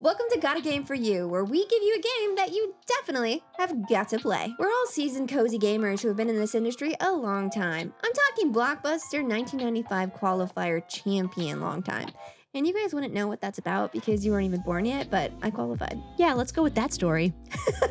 Welcome to Got a Game for You, where we give you a game that you definitely have got to play. We're all seasoned cozy gamers who have been in this industry a long time. I'm talking Blockbuster 1995 qualifier champion long time. And you guys wouldn't know what that's about because you weren't even born yet, but I qualified. Yeah, let's go with that story.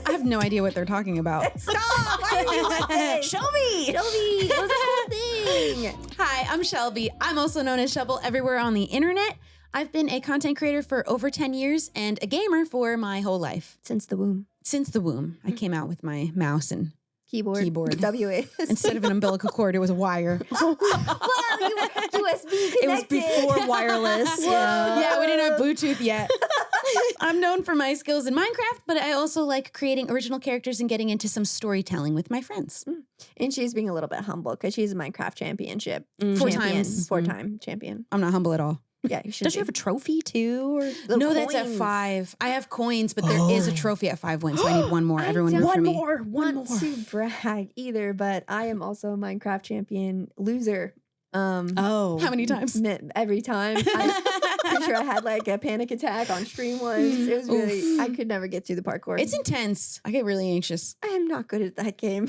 I have no idea what they're talking about. Stop! Why are you like this? Shelby! Shelby, it was a whole thing. Hi, I'm Shelby. I'm also known as Shovel everywhere on the internet. I've been a content creator for over 10 years and a gamer for my whole life. Since the womb. Since the womb, I came out with my mouse and Keyboard. WA. instead of an umbilical cord, it was a wire. Wow, USB connected. It was before wireless. Yeah, we didn't have Bluetooth yet. I'm known for my skills in Minecraft, but I also like creating original characters and getting into some storytelling with my friends. And she's being a little bit humble because she's a Minecraft championship. Four champion. times. Four-time champion. I'm not humble at all. Yeah, you should. Does she have a trophy too? Or? No, that's at 5. I have coins, but there is a trophy at 5 wins, so I need one more. Everyone root for me. One more. To brag either, but I am also a Minecraft champion loser. How many times? Every time. I'm sure I had like a panic attack on stream once. It was really, I could never get through the parkour. It's intense. I get really anxious. I am not good at that game.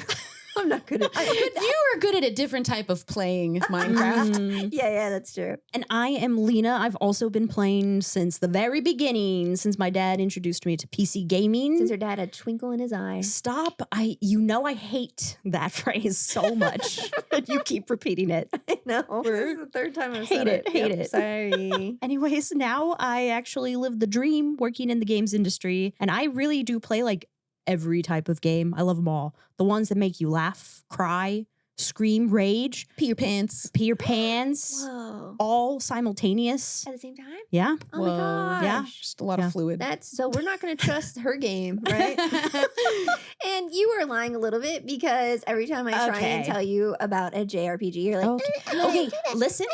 I'm not good at it. You are good at a different type of playing Minecraft. Yeah, that's true. And I am Lina. I've also been playing since the very beginning, since my dad introduced me to PC gaming. Since her dad had a twinkle in his eye. Stop. I hate that phrase so much. You keep repeating it. I know. This is the third time I've said it. Hate it. Sorry. Anyways, now I actually live the dream working in the games industry. And I really do play like every type of game. I love them all. The ones that make you laugh, cry, scream, rage, Pee your pants. Whoa. all simultaneous. At the same time? Yeah. Oh my gosh. Yeah. Just a lot of fluid. So we're not going to trust her game, right? And you were lying a little bit because every time I try and tell you about a JRPG, you're like, Okay, listen.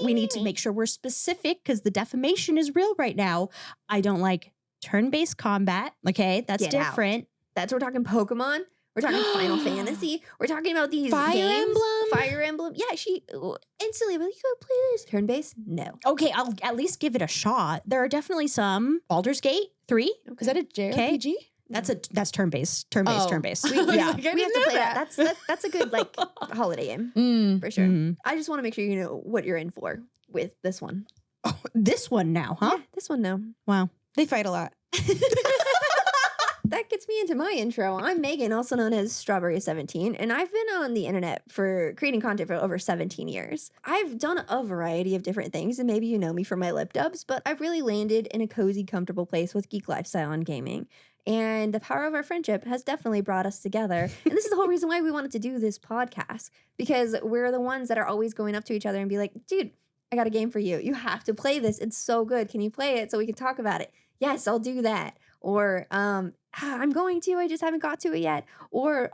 We need to make sure we're specific because the defamation is real right now. I don't like turn-based combat. Okay, that's Get out. different. That's we're talking Pokemon. We're talking Final Fantasy. We're talking about these Fire games. Emblem? Fire Emblem. Yeah, she instantly, but you gotta play this. Turn-based? No. Okay, I'll at least give it a shot. There are definitely some. Baldur's Gate 3. Is that a JRPG? That's turn-based. Turn-based. We have to I play didn't know that. That's a good like holiday game for sure. I just want to make sure you know what you're in for with this one. Oh, this one now, huh? Yeah, this one no. Wow. They fight a lot. That gets me into my intro. I'm Meghan, also known as Strawberry17, and I've been on the internet for creating content for over 17 years. I've done a variety of different things, and maybe you know me from my lip dubs, but I've really landed in a cozy, comfortable place with geek lifestyle and gaming. And the power of our friendship has definitely brought us together. And this is the whole reason why we wanted to do this podcast, because we're the ones that are always going up to each other and be like, dude, I got a game for you. You have to play this. It's so good. Can you play it so we can talk about it? Yes, I'll do that. Or I'm going to, I just haven't got to it yet. Or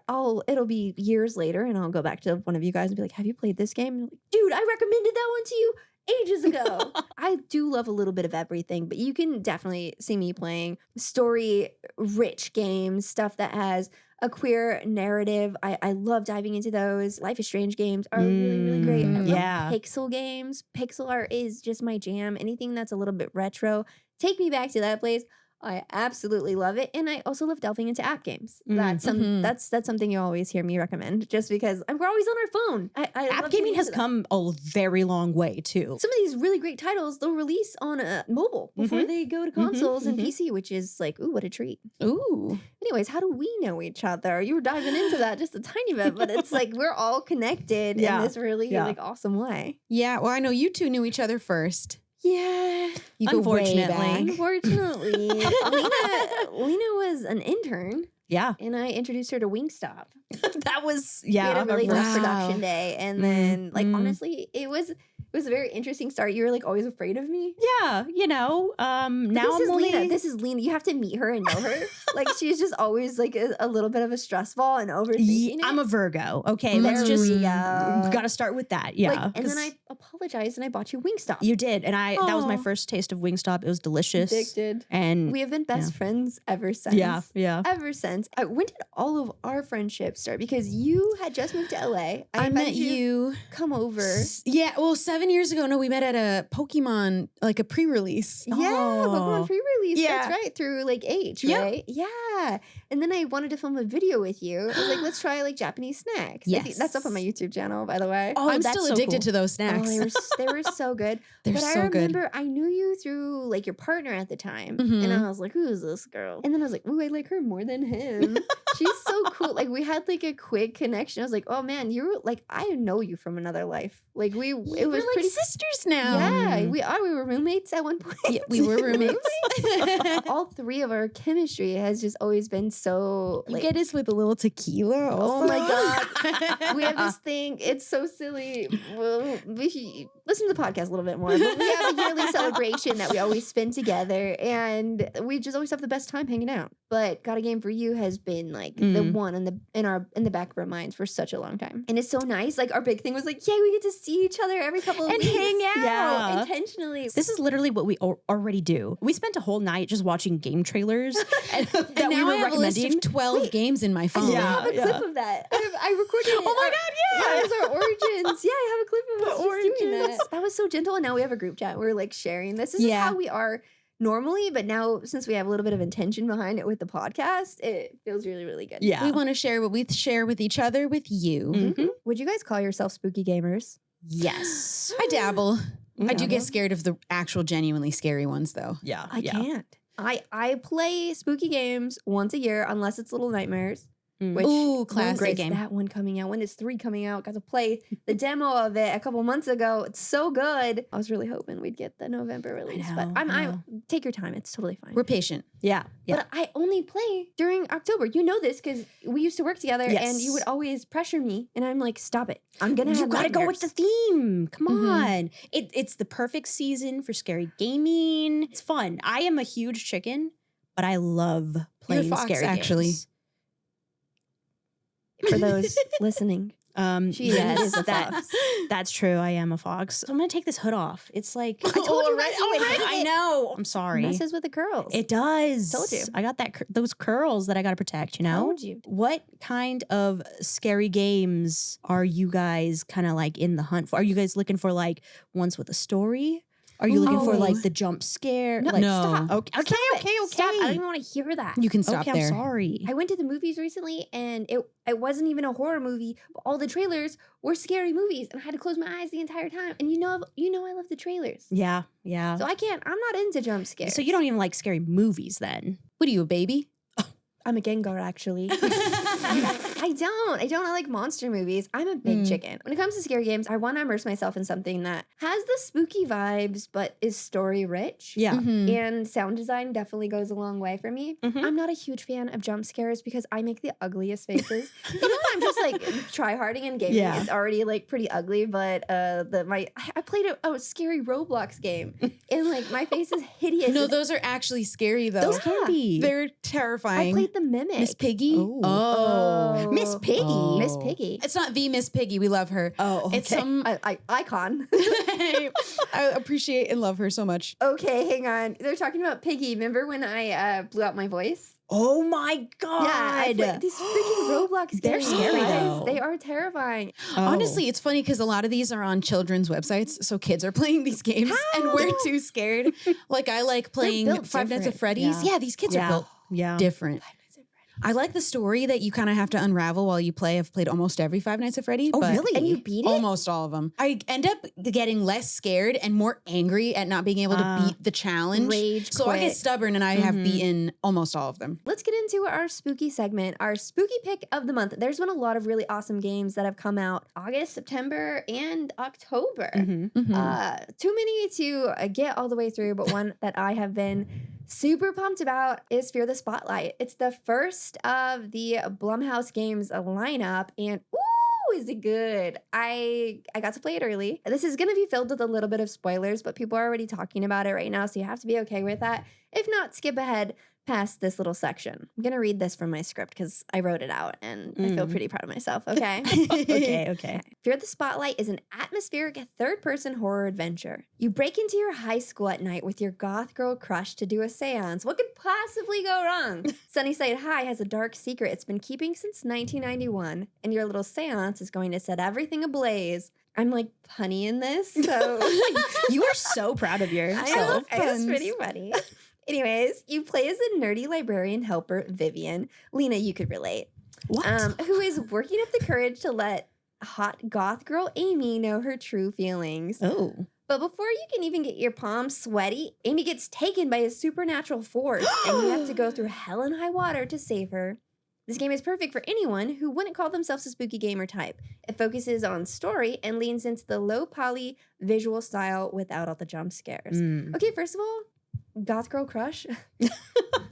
it'll be years later and I'll go back to one of you guys and be like, have you played this game? And I'm like, dude, I recommended that one to you ages ago. I do love a little bit of everything, but you can definitely see me playing story-rich games, stuff that has a queer narrative. I love diving into those. Life is Strange games are really, really great. I love pixel games. Pixel art is just my jam. Anything that's a little bit retro, take me back to that place. I absolutely love it. And I also love delving into app games. That's something you always hear me recommend just because we're always on our phone. App gaming has come a very long way too. Some of these really great titles they'll release on mobile before they go to consoles and PC, which is like, ooh, what a treat. Ooh. Anyways, how do we know each other? You were diving into that just a tiny bit, but it's like we're all connected in this really like awesome way. Yeah, well, I know you two knew each other first. Yeah. You go way back. Unfortunately. Lina was an intern. Yeah. And I introduced her to Wingstop. That was, We had a really tough Wow. production day. And then, honestly, it was a very interesting start. You were, like, always afraid of me. Yeah, you know, now this I'm is Lina. This is Lina. You have to meet her and know her. Like, she's just always, like, a little bit of a stress ball and overthinking it. I'm a Virgo. Okay, There let's just we go. gotta start with that. Yeah. Like, and then I apologized and I bought you Wingstop. You did, and that was my first taste of Wingstop. It was delicious. Addicted. And We have been best friends ever since. yeah. Ever since. When did all of our friendships start? Because you had just moved to LA. I met you. Come over. Yeah, well, 7 years ago. No, we met at a Pokemon, like a pre-release. Yeah, Oh. Pokemon pre-release. Yeah. That's right. Through like H, Yep. right? Yeah. And then I wanted to film a video with you. I was like, let's try like Japanese snacks. I think Yes. that's up on my YouTube channel, by the way. Oh, I'm that's still so addicted cool. to those Oh, snacks. they were so good. They're but so I good. remember I knew you through like your partner at the time. Mhm. And I was like, who is this girl? And then I was like, ooh, I like her more than him. She's so cool. Like we had like a quick connection. I was like, oh man, you're like, I know you from another life. Like it was We're like pretty sisters now. Yeah, we are. We were roommates at one point. Yeah, we were roommates. All three of our chemistry has just always been so You like, get us with a little tequila. oh my god. god. We have this thing. It's so silly. Well, we should listen to the podcast a little bit more. But we have a yearly celebration that we always spend together, and we just always have the best time hanging out. But Got a Game for You has been like the one in the back of our minds for such a long time, and it's so nice. Like our big thing was like, yay, we get to see each other every couple of And weeks. hang out. Yeah. Intentionally. This is literally what we already do. We spent a whole night just watching game trailers that And we now were I have a list recommending. of 12 games in my I phone. still Yeah, have a clip of that. I recorded it. Oh my Our- god, yeah. Yeah, it was our origins. Yeah, I have a clip of us just doing origins. that. That was so gentle. And now we have a group chat. We're like sharing this. This is Yeah. how we are normally. But now, since we have a little bit of intention behind it with the podcast, it feels really, really good. Yeah. We want to share what we share with each other with you. Mhm. Would you guys call yourself spooky gamers? Yes. I dabble. I do Yeah. get scared of the actual genuinely scary ones though. Yeah. I yeah. can't. I play spooky games once a year, unless it's Little Nightmares. Mm. Which Ooh, when classic is game. that one coming out? When is 3 coming out? Got to play the demo of it a couple months ago. It's so good. I was really hoping we'd get the November release, but know, I I know. take your time. It's totally fine. We're patient. Yeah. Yeah. But I only play during October. You know this because we used to work together, and Yes. you would always pressure me, and I'm like, "Stop it! I'm gonna You have gotta go with the theme. Come Mhm. on. It's the perfect season for scary gaming. It's fun. I am a huge chicken, but I love playing fox, scary actually. games. For those listening, she yes, is a that, fox. that's true. I am a fox. So I'm gonna take this hood off. It's like I told you Already- guys you would already? hate I it. know. I'm sorry. Messes with the curls. It does. Told you. I got those curls that I gotta protect. You know. Told you. What kind of scary games are you guys kind of like in the hunt for? Are you guys looking for like ones with a story? Are you looking for Ooh. like the jump scare? No, like, No. stop. Okay, Stop it. okay, okay. Stop. I don't even want to hear that. You can stop okay, there. I'm sorry. I went to the movies recently, and it wasn't even a horror movie, but all the trailers were scary movies, and I had to close my eyes the entire time. And you know I love the trailers, Yeah, yeah. so I'm not into jump scares. So you don't even like scary movies then? What are you, a baby? I'm a Gengar, actually. I don't. I like monster movies. I'm a big chicken. When it comes to scary games, I want to immerse myself in something that has the spooky vibes, but is story rich. Yeah. Mhm. And sound design definitely goes a long way for me. Mhm. I'm not a huge fan of jump scares because I make the ugliest faces. Even though I'm just like try-harding in gaming, Yeah. it's already like pretty ugly. But I played a scary Roblox game, and like my face is hideous. No, and those are actually scary though. Those can be. They're I terrifying. played the Mimic. Miss Piggy. Oh. Oh. Miss Piggy. Oh. Miss Piggy. It's not the Miss Piggy. We love her. Oh, okay. It's some. Icon. I appreciate and love her so much. Okay, hang on. They're talking about Piggy. Remember when I blew out my voice? Oh my god. Yeah, I played these freaking Roblox They're games. scary, guys. though. They are terrifying. Oh. Honestly, it's funny because a lot of these are on children's websites, so kids are playing these games, and we're too scared. Like I like playing built Five Nights at different. Freddy's. Yeah. Yeah, these kids are Yeah. built Yeah. different. I like the story that you kind of have to unravel while you play. I've played almost every Five Nights at Freddy. Oh, but really? And you beat it? Almost all of them. I end up getting less scared and more angry at not being able to beat the challenge. Rage So I get quit. stubborn and I have Mhm. beaten almost all of them. Let's get into our spooky segment, our spooky pick of the month. There's been a lot of really awesome games that have come out August, September, and October. Mhm. Too many to get all the way through, but one that I have been super pumped about is Fear the Spotlight. It's the first of the Blumhouse Games lineup, and ooh, is it good? I got to play it early. This is going to be filled with a little bit of spoilers, but people are already talking about it right now, so you have to be okay with that. If not, skip ahead past this little section. I'm going to read this from my script because I wrote it out, and I feel pretty proud of myself, okay? Okay. Fear the Spotlight is an atmospheric third-person horror adventure. You break into your high school at night with your goth girl crush to do a seance. What could possibly go wrong? Sunnyside High has a dark secret it's been keeping since 1991, and your little seance is going to set everything ablaze. I'm like punny in this, so You are so proud of yourself. I know, it's pretty funny. Anyways, you play as a nerdy librarian helper, Vivian. Lina, you could relate. What? Who is working up the courage to let hot goth girl Amy know her true feelings. Oh. But before you can even get your palms sweaty, Amy gets taken by a supernatural force, and you have to go through hell and high water to save her. This game is perfect for anyone who wouldn't call themselves a spooky gamer type. It focuses on story and leans into the low poly visual style without all the jump scares. Okay, first of all, goth girl crush.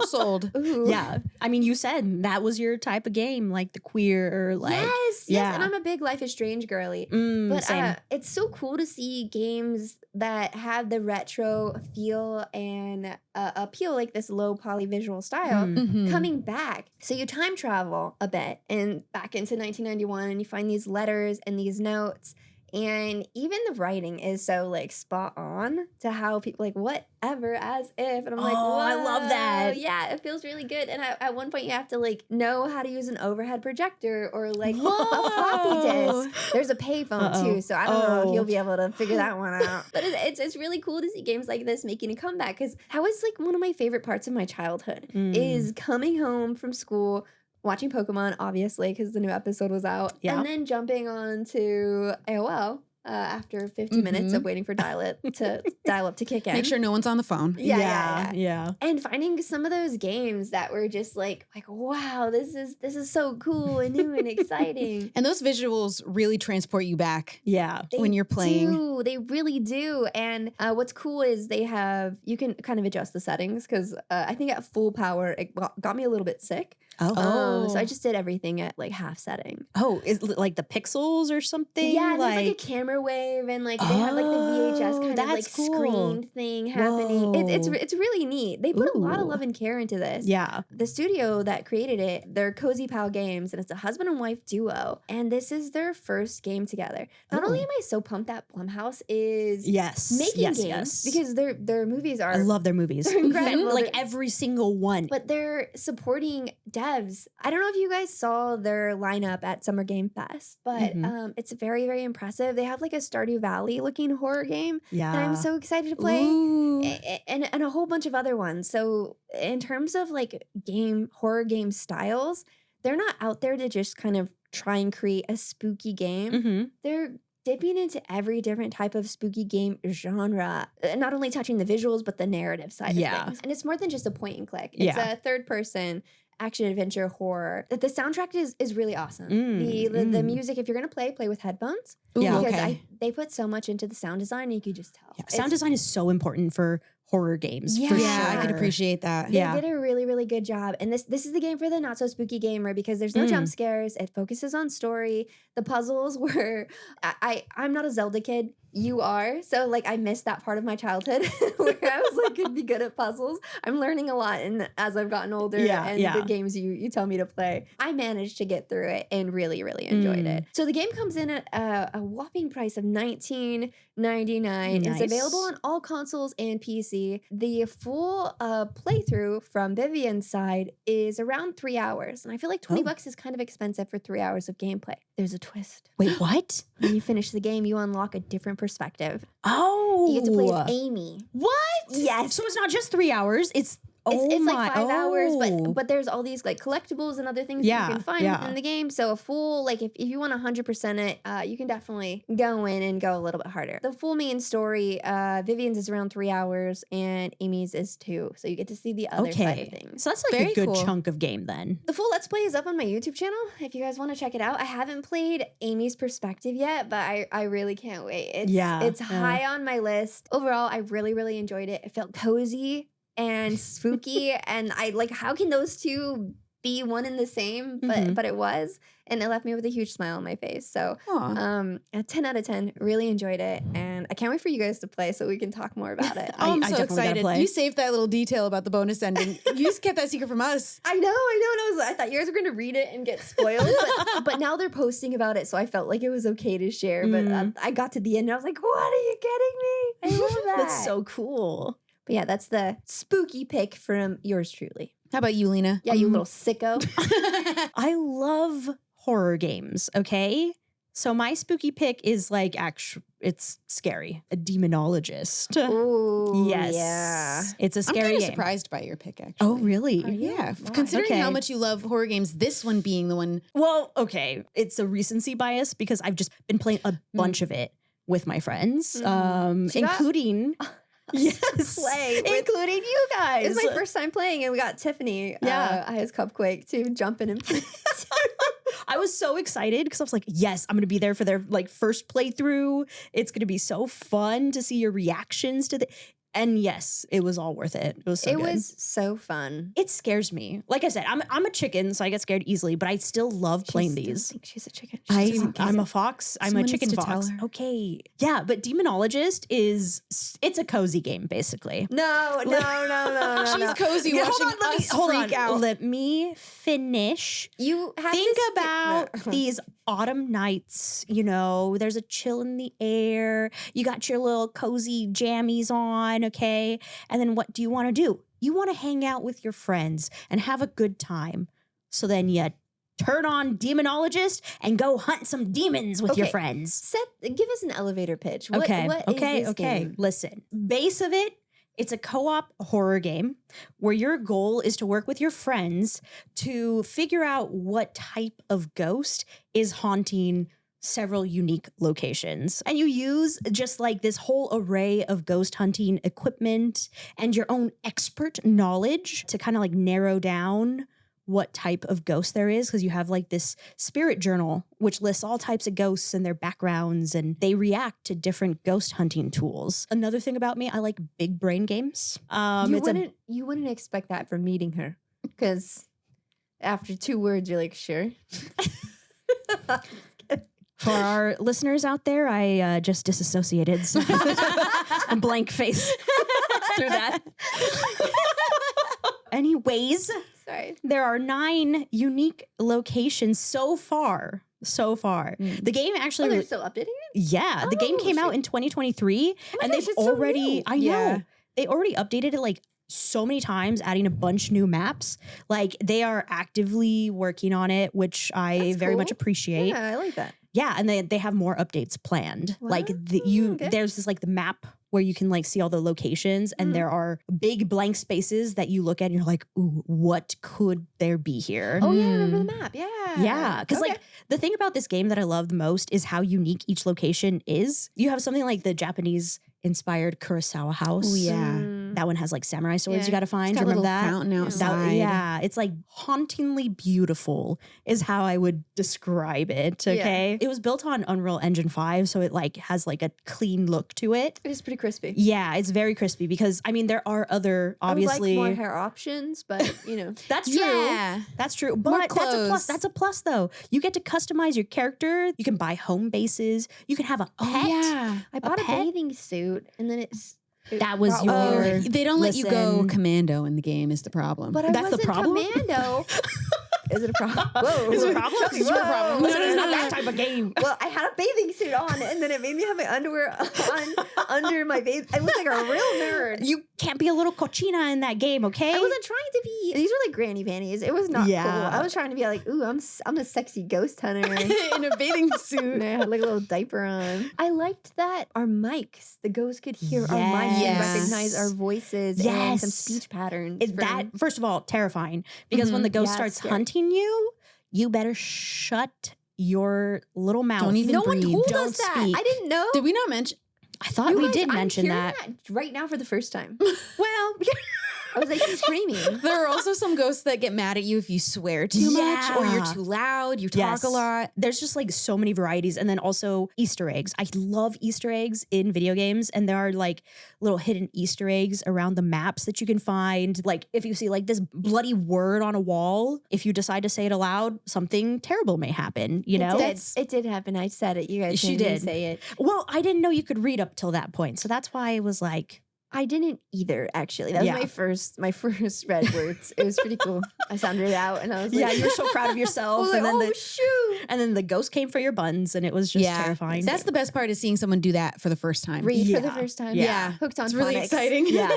Sold. Ooh. Yeah. I mean, you said that was your type of game, like the queer, or like. Yes, yeah. and I'm a big Life is Strange girly. But Same. it's so cool to see games that have the retro feel and appeal, like this low poly visual style, Mhm. coming back. So you time travel a bit and back into 1991, and you find these letters and these notes. And even the writing is so like spot on to how people like whatever as if, and I'm like, Oh, I love "Whoa." that. Yeah, it feels really good. And at one point you have to like know how to use an overhead projector or like a floppy disk. There's a payphone too, so I don't know if you'll be able to figure that one out. But it's really cool to see games like this making a comeback, because that was like one of my favorite parts of my childhood is coming home from school, watching Pokemon, obviously, because the new episode was out. Yeah. And then jumping on to AOL after 50 minutes of waiting for dial up to kick in. Make sure no one's on the phone. Yeah. And finding some of those games that were just like wow, this is so cool and new and exciting. And those visuals really transport you back Yeah. when you're playing. They really do. And what's cool is you can kind of adjust the settings, because I think at full power, it got me a little bit sick. Oh. So I just did everything at like half setting. Oh, is it like the pixels or something? Yeah, there's like a camera wave, and like they have like the VHS kind of like that's cool. screen thing happening. It's really neat. They put a lot of love and care into this. Yeah. The studio that created it, they're Cozy Pal Games, and it's a husband and wife duo. And this is their first game together. Not only am I so pumped that Blumhouse is making games, because their movies are. I love their movies. They're incredible. Like every single one. But they're supporting devs. I don't know if you guys saw their lineup at Summer Game Fest, but it's very, very impressive. They have like a Stardew Valley looking horror game Yeah. that I'm so excited to play. Ooh. And a whole bunch of other ones. So in terms of like horror game styles, they're not out there to just kind of try and create a spooky game. They're dipping into every different type of spooky game genre, not only touching the visuals, but the narrative side of things. And it's more than just a point and click. It's a third person action adventure horror. The soundtrack is really awesome. The music, if you're gonna play with headphones. Yeah. Because they put so much into the sound design, and you could just tell. Yeah. Sound design is so important for horror games. Yeah. For Yeah, sure. I can appreciate that. They did a really, really good job. And this is the game for the not so spooky gamer, because there's no jump scares. It focuses on story. The puzzles were I'm not a Zelda kid. You are. So like I missed that part of my childhood where I was like could be good at puzzles. I'm learning a lot, and as I've gotten older the games you tell me to play, I managed to get through it and really, really enjoyed it. So the game comes in at a whopping price of $19.99. Nice. It's available on all consoles and PC. The full playthrough from Vivian's side is around 3 hours, and I feel like $20 is kind of expensive for 3 hours of gameplay. There's a twist. Wait, what? When you finish the game, you unlock a different perspective. Oh. You get to play as Amy. What? Yes. So it's not just 3 hours. It's like 5 hours, but there's all these like collectibles and other things that you can find within the game. So a full, like if you want 100% it, you can definitely go in and go a little bit harder. The full main story, Vivian's is around 3 hours and Amy's is 2. So you get to see the other side of things. So that's like Very a good cool. chunk of game then. The full Let's Play is up on my YouTube channel if you guys want to check it out. I haven't played Amy's perspective yet, but I really can't wait. It's high on my list. Overall, I really, really enjoyed it. It felt cozy and spooky, and I like, how can those two be one and the same? But it was, and it left me with a huge smile on my face. So a 10 out of 10, really enjoyed it, and I can't wait for you guys to play so we can talk more about it. I'm I so definitely gotta excited. play. You saved that little detail about the bonus ending. You just kept that secret from us. I know, and I thought you guys were gonna read it and get spoiled, but now they're posting about it, so I felt like it was okay to share. But I got to the end and I was like, what are you kidding me? I love that. That's so cool. But yeah, that's the spooky pick from yours truly. How about you, Lina? Yeah, you little sicko. I love horror games, okay? So my spooky pick is like it's scary. A demonologist. Ooh, Yes. yeah. It's a I'm scary kind of game. surprised by your pick, actually. Oh, really? Yeah. Why? Considering Okay. how much you love horror games, this one being the one. Well, okay. It's a recency bias because I've just been playing a bunch of it with my friends, She got- including yes, Play with- including you guys. It was my first time playing, and we got Tiffany. Yeah. I has Cupquake to jump in and play. I was so excited because I was like, yes, I'm going to be there for their like first playthrough. It's going to be so fun to see your reactions to the. And yes, it was all worth it. It was so It good. was so fun. It scares me. Like I said, I'm a chicken, so I get scared easily, but I still love playing She still these. thinks she's a chicken. She doesn't get I'm it. a fox. I'm Someone a needs chicken to tell fox. her. Okay. Yeah, but Demonologist it's a cozy game, basically. No. She's cozy Yeah, watching us freak out. Let me finish. You have Think to stick- about no. these autumn nights, there's a chill in the air. You got your little cozy jammies on, okay? And then what do you want to do? You want to hang out with your friends and have a good time. So then you turn on Demonologist and go hunt some demons with your Okay. friends. Give us an elevator pitch. What is Okay. this game? Listen, base of it, it's a co-op horror game where your goal is to work with your friends to figure out what type of ghost is haunting several unique locations. And you use just like this whole array of ghost hunting equipment and your own expert knowledge to kind of like narrow down what type of ghost there is, because you have like this spirit journal which lists all types of ghosts and their backgrounds, and they react to different ghost hunting tools. Another thing about me, I like big brain games. You wouldn't expect that from meeting her, because after 2 words, you're like, sure. For our listeners out there, I just disassociated. So a blank face through that. Anyways, Sorry. there are 9 unique locations so far. The game actually, They're still updating it? yeah, the game Oh, came out shit. in 2023, my and gosh, they've it's so already, new. I know, Yeah. they already updated it like so many times, adding a bunch new maps. Like they are actively working on it, which I That's very much cool. appreciate. Yeah, I like that. Yeah, and they have more updates planned. Like Okay. there's this like the map where you can like see all the locations, and there are big blank spaces that you look at and you're like, ooh, what could there be here? Oh, yeah, I remember the map. Yeah. Yeah, because like the thing about this game that I love the most is how unique each location is. You have something like the Japanese inspired Kurosawa house. Oh, yeah. That one has like samurai swords Yeah. you got to find. It's got a Remember little that? fountain Yeah. outside. Yeah, it's like hauntingly beautiful is how I would describe it, Yeah. okay? It was built on Unreal Engine 5, so it like has like a clean look to it. It is pretty crispy. Yeah, it's very crispy because I mean there are other obviously I would like more hair options, but that's true. Yeah. That's true. More But that's a plus. clothes. That's a plus though. You get to customize your character. You can buy home bases. You can have a pet. Oh, yeah. I bought a pet? bathing suit, and then it That was brought your- water. They don't let you go Listen. commando in the game is the problem. But I That's the wasn't problem? commando. Is it a problem? Whoa. Is it a problem? Shelby, Is it a whoa. problem? No, Listen, no, it's no, not no. that type of game. Well, I had a bathing suit on, and then it made me have my underwear on under my bathing. I look like a real nerd. You can't be a little cochina in that game, okay? I wasn't trying to be. These were like granny panties. It was not Yeah. cool. I was trying to be like, ooh, I'm a sexy ghost hunter. in a bathing suit. And I had like a little diaper on. I liked that our mics, the ghosts could hear our mics and Yes. recognize our voices and some Yes. speech patterns. That first of all, terrifying because when the ghost Yeah, it's starts scary. hunting you, you better shut your little mouth. Don't even no one breathe. told Don't us that. speak. I didn't know. Did we not mention? I thought You we guys, did I'm mention hearing that. right now for the first time. Well, I was like screaming. There are also some ghosts that get mad at you if you swear too much or you're Yeah. too loud, you talk Yes. a lot. there's just like so many varieties, and then also Easter eggs. I love Easter eggs in video games, and there are like little hidden Easter eggs around the maps that you can find. Like if you see like this bloody word on a wall, if you decide to say it aloud, something terrible may happen. You know, It did happen. I said it. You guys She didn't did. say it. Well, I didn't know you could read up till that point, so that's why I was like, I didn't either, actually. That was Yeah. my first read words. It was pretty cool. I sounded it out, and I was like, yeah, you're so proud of I yourself, was like, and then oh the shoot! And then the ghost came for your buns, and it was just terrifying. That's the best part, is seeing someone do that for the first time. Read for the Yeah. first time. Yeah. Hooked on It's really phonics. exciting. Yeah.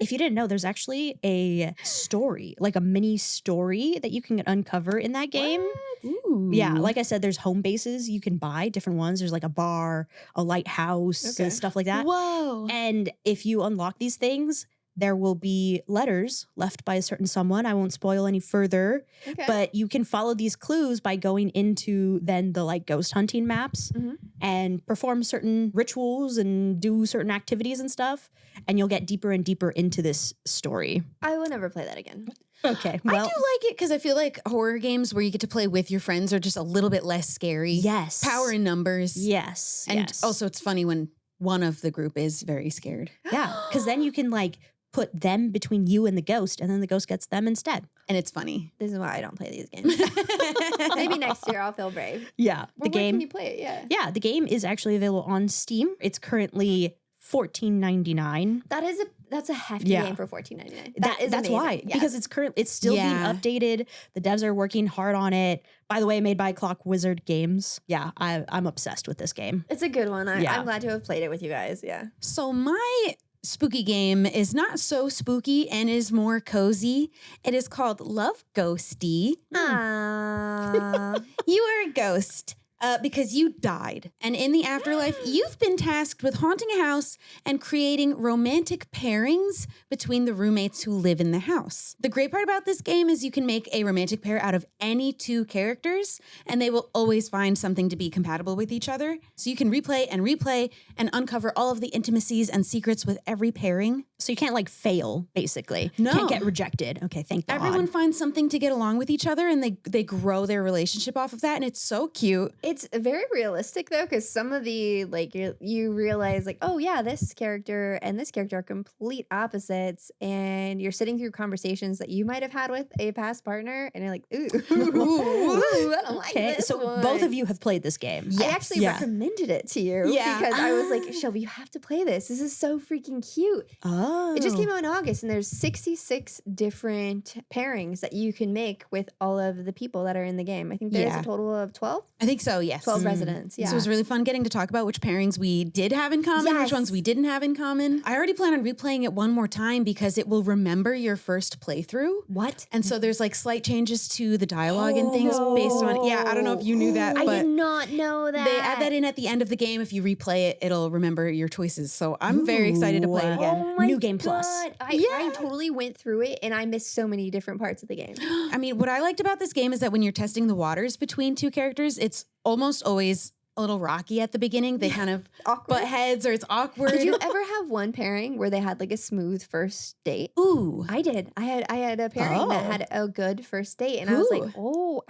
If you didn't know, there's actually a story, like a mini story that you can uncover in that game. Ooh. Yeah, like I said, there's home bases you can buy, different ones. There's like a bar, a lighthouse, Okay. and stuff like that. Whoa. And if you unlock these things, there will be letters left by a certain someone. I won't spoil any further, Okay. but you can follow these clues by going into then the like ghost hunting maps Mhm. and perform certain rituals and do certain activities and stuff. And you'll get deeper and deeper into this story. I will never play that again. Okay. I Well, do like it because I feel like horror games where you get to play with your friends are just a little bit less scary. yes. Power in numbers. Yes. And yes. also it's funny when one of the group is very scared. yeah. Because then you can like put them between you and the ghost, and then the ghost gets them instead. And it's funny. This is why I don't play these games. Maybe next year I'll feel brave. Yeah. Where can you play it? Yeah. Yeah, the game is actually available on Steam. It's currently $14.99. That's a hefty Yeah. game for $14.99. That's amazing. why, Yeah. because it's still being Yeah. updated. The devs are working hard on it. By the way, made by Clock Wizard Games. Yeah, I'm obsessed with this game. It's a good one. Yeah. I'm glad to have played it with you guys. Yeah. So my spooky game is not so spooky and is more cozy. It is called Love Ghostie. Ah. You are a ghost. Because you died. And in the afterlife, you've been tasked with haunting a house and creating romantic pairings between the roommates who live in the house. The great part about this game is you can make a romantic pair out of any two characters, and they will always find something to be compatible with each other. So you can replay and uncover all of the intimacies and secrets with every pairing. So you can't like fail, basically. No. Can't get rejected. Okay, thank God. Everyone finds something to get along with each other, and they grow their relationship off of that, and it's so cute. It's very realistic though, because some of the like you realize like, oh yeah, this character and this character are complete opposites, and you're sitting through conversations that you might have had with a past partner, and you're like, ooh, ooh, I don't like Okay, this so one. both of you have played this game. I actually recommended it to you Yeah. because I was like, Shelby, you have to play this. This is so freaking cute. Oh. It just came out in August, and there's 66 different pairings that you can make with all of the people that are in the game. I think there's Yeah. a total of 12? I think so, yes. 12 residents, yeah. So it was really fun getting to talk about which pairings we did have in common, which Yes. ones we didn't have in common. I already plan on replaying it one more time because it will remember your first playthrough. What? And so there's like slight changes to the dialogue and things based on, yeah, I don't know if you knew that, I but did not know that. they add that in at the end of the game. If you replay it, it'll remember your choices. So I'm very excited to play it again. Oh my New Game Plus. God. I totally went through it, and I missed so many different parts of the game. I mean, what I liked about this game is that when you're testing the waters between two characters, it's almost always a little rocky at the beginning. They kind of Awkward. butt heads or it's awkward. Did you ever have one pairing where they had like a smooth first date? Ooh. I did. I had a pairing that Oh. had a good first date, and I was like, Ooh. oh,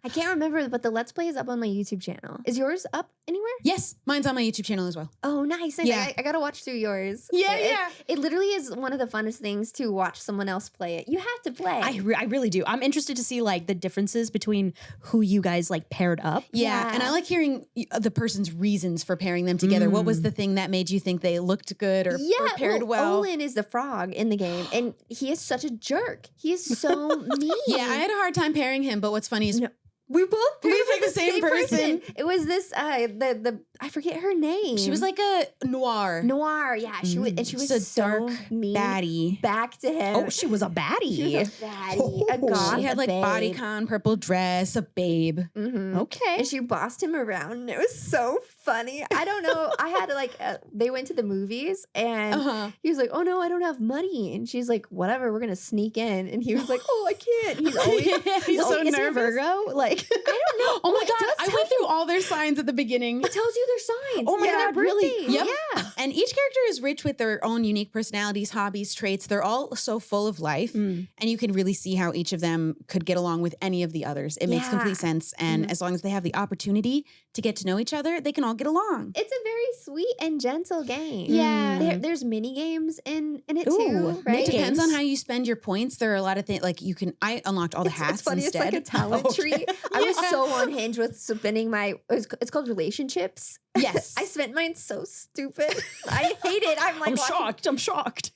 I can't remember, but the Let's Play is up on my YouTube channel. Is yours up anywhere? Yes, mine's on my YouTube channel as well. Oh, nice. Yeah. I gotta watch through yours. Yeah, It- yeah. It literally is one of the funnest things to watch someone else play it. You have to play. I really do. I'm interested to see like the differences between who you guys like paired up. Yeah, and I like hearing the person's reasons for pairing them together. What was the thing that made you think they looked good or paired well? Olin is the frog in the game, and he is such a jerk. He is so mean. Yeah, I had a hard time pairing him, but what's funny is No. We both We picked picked the same person. It was this the I forget her name. she was like a noir. Noir. Yeah, she was, and she was Just a so dark mean. baddie. Back to him. Oh, she was a baddie. She was a baddie, a Oh. goth, She had a like babe. bodycon, purple dress, a babe. Mhm. Okay. And she bossed him around, and it was so funny. I don't know. I had like they went to the movies, and Uh-huh. he was like, "Oh no, I don't have money," and she's like, "Whatever, we're gonna sneak in." And he was like, "Oh, I can't." He's always He's so always- is he a nervous. Virgo? Like I don't know. Oh my it god, does I tell went through you- all their signs at the beginning. It tells you their signs. Oh my and their God, really? birthdays. Yep. Yeah. And each character is rich with their own unique personalities, hobbies, traits. They're all so full of life. Mm. And you can really see how each of them could get along with any of the others. It makes Yeah. complete sense. And as long as they have the opportunity to get to know each other, they can all get along. It's a very sweet and gentle game. Yeah. There's mini games in it Ooh, too, right? It depends games. on how you spend your points. There are a lot of things like I unlocked all the hats It's funny. instead. It's like a talent Okay. tree. I was Yeah. so unhinged with spending my. It's called relationships. Yes. I spent mine so stupid. I hate it. I'm like, I'm watching- shocked. I'm shocked.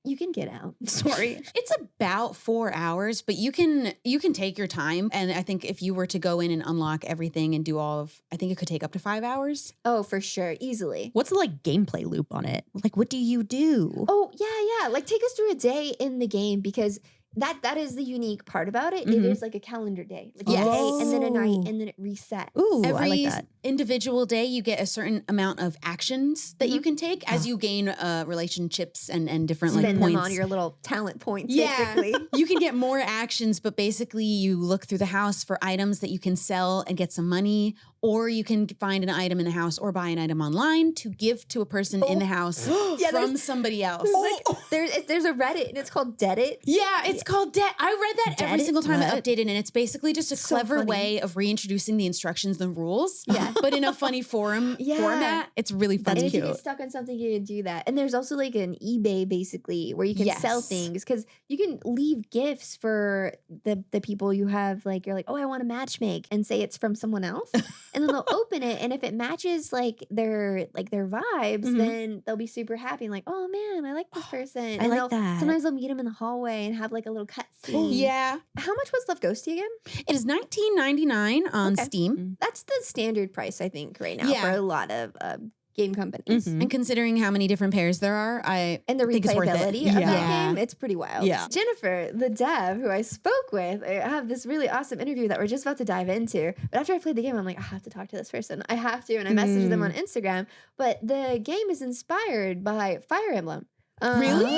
You can get out. Sorry. It's about 4 hours, but you can take your time. And I think if you were to go in and unlock everything and do I think it could take up to 5 hours. Oh, for sure. Easily. What's the like gameplay loop on it? Like, what do you do? Oh, yeah. Like, take us through a day in the game because that is the unique part about it. It is like a calendar day. Like a day and then a night and then it resets. Ooh, Every I like that. individual day, you get a certain amount of actions that you can take as you gain relationships and different Spend like them points. on your little talent points, Yeah, basically. you can get more actions, but basically you look through the house for items that you can sell and get some money, or you can find an item in the house or buy an item online to give to a person in the house from somebody else. There's a Reddit and it's called Deadit. Yeah, it's called Debt. I read that every Debt? single time What? it updated, and it's basically just a So clever funny. way of reintroducing the instructions and rules, Yeah. but in a funny format. It's really And funny. if you get stuck on something, you can do that. And there's also like an eBay basically where you can sell Yes. things because you can leave gifts for the people you have. Like you're like, oh, I want to matchmake and say it's from someone else, and then they'll open it, and if it matches like their vibes, then they'll be super happy and like, oh man, I like this person. I And like they'll- that. Sometimes they'll meet them in the hallway and have like a little cutscene. Yeah, How much was Love Ghostie again? it is $19.99 on Okay. Steam. That's the standard price, I think, right now Yeah. for a lot of game companies. Mhm. And considering how many different pairs there are, I And the think it's worth it. replayability of Yeah. that game, it's pretty wild. Yeah. Jennifer, the dev who I spoke with, I have this really awesome interview that we're just about to dive into. But after I played the game, I'm like, I have to talk to this person. I have to. And I messaged them on Instagram. But the game is inspired by Fire Emblem. Really?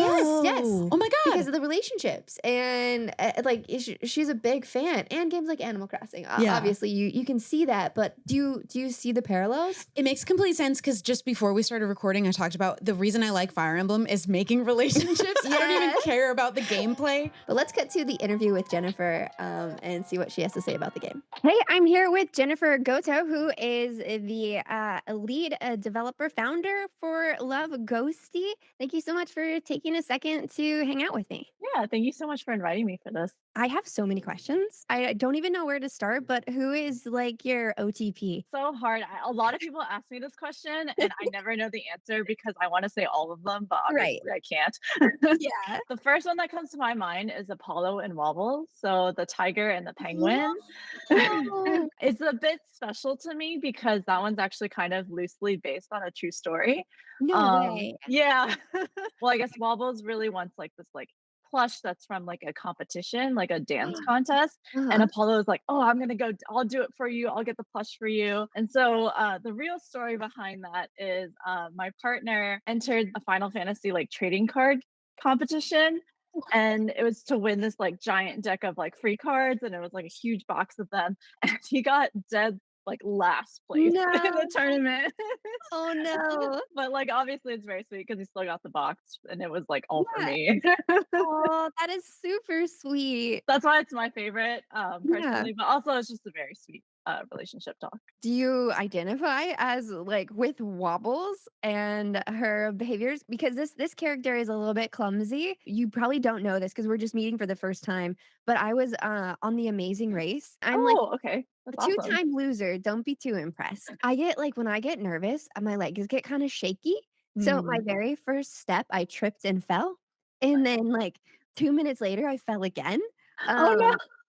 Yes. Oh my god! Because of the relationships and she's a big fan and games like Animal Crossing. Yeah. Obviously, you can see that. But do you see the parallels? It makes complete sense because just before we started recording, I talked about the reason I like Fire Emblem is making relationships. I don't even Yes. care about the gameplay. But let's cut to the interview with Jennifer and see what she has to say about the game. Hey, I'm here with Jennifer Goto, who is the lead developer founder for Love Ghostie. Thank you so much for taking a second to hang out with me. Yeah, thank you so much for inviting me for this. I have so many questions. I don't even know where to start, but who is like your OTP? So hard. A lot of people ask me this question, and I never know the answer because I want to say all of them, but Right. obviously I can't. Yeah. The first one that comes to my mind is Apollo and Wobble. So the tiger and the penguin. Oh. It's a bit special to me because that one's actually kind of loosely based on a true story. No way. Yeah. Well, I guess Wobble's really wants like this like plush that's from like a competition, like a dance contest. And Uh-huh. Apollo is like, oh, I'm gonna go, I'll do it for you, I'll get the plush for you. And so the real story behind that is my partner entered a Final Fantasy like trading card competition. And it was to win this like giant deck of like free cards, and it was like a huge box of them. And he got dead like last place in No. the tournament. Oh no. But like obviously it's very sweet because he still got the box, and it was like all for Yeah. me. Oh, that is super sweet. That's why it's my favorite personally, but also it's just a very sweet relationship talk. Do you identify as like with Wobbles and her behaviors? Because this character is a little bit clumsy. You probably don't know this because we're just meeting for the first time. But I was on the Amazing Race. I'm like Okay. a That's awesome. two-time loser. Don't be too impressed. I get like when I get nervous, my legs get kind of shaky. So my very first step, I tripped and fell. And then like 2 minutes later, I fell again. Oh no.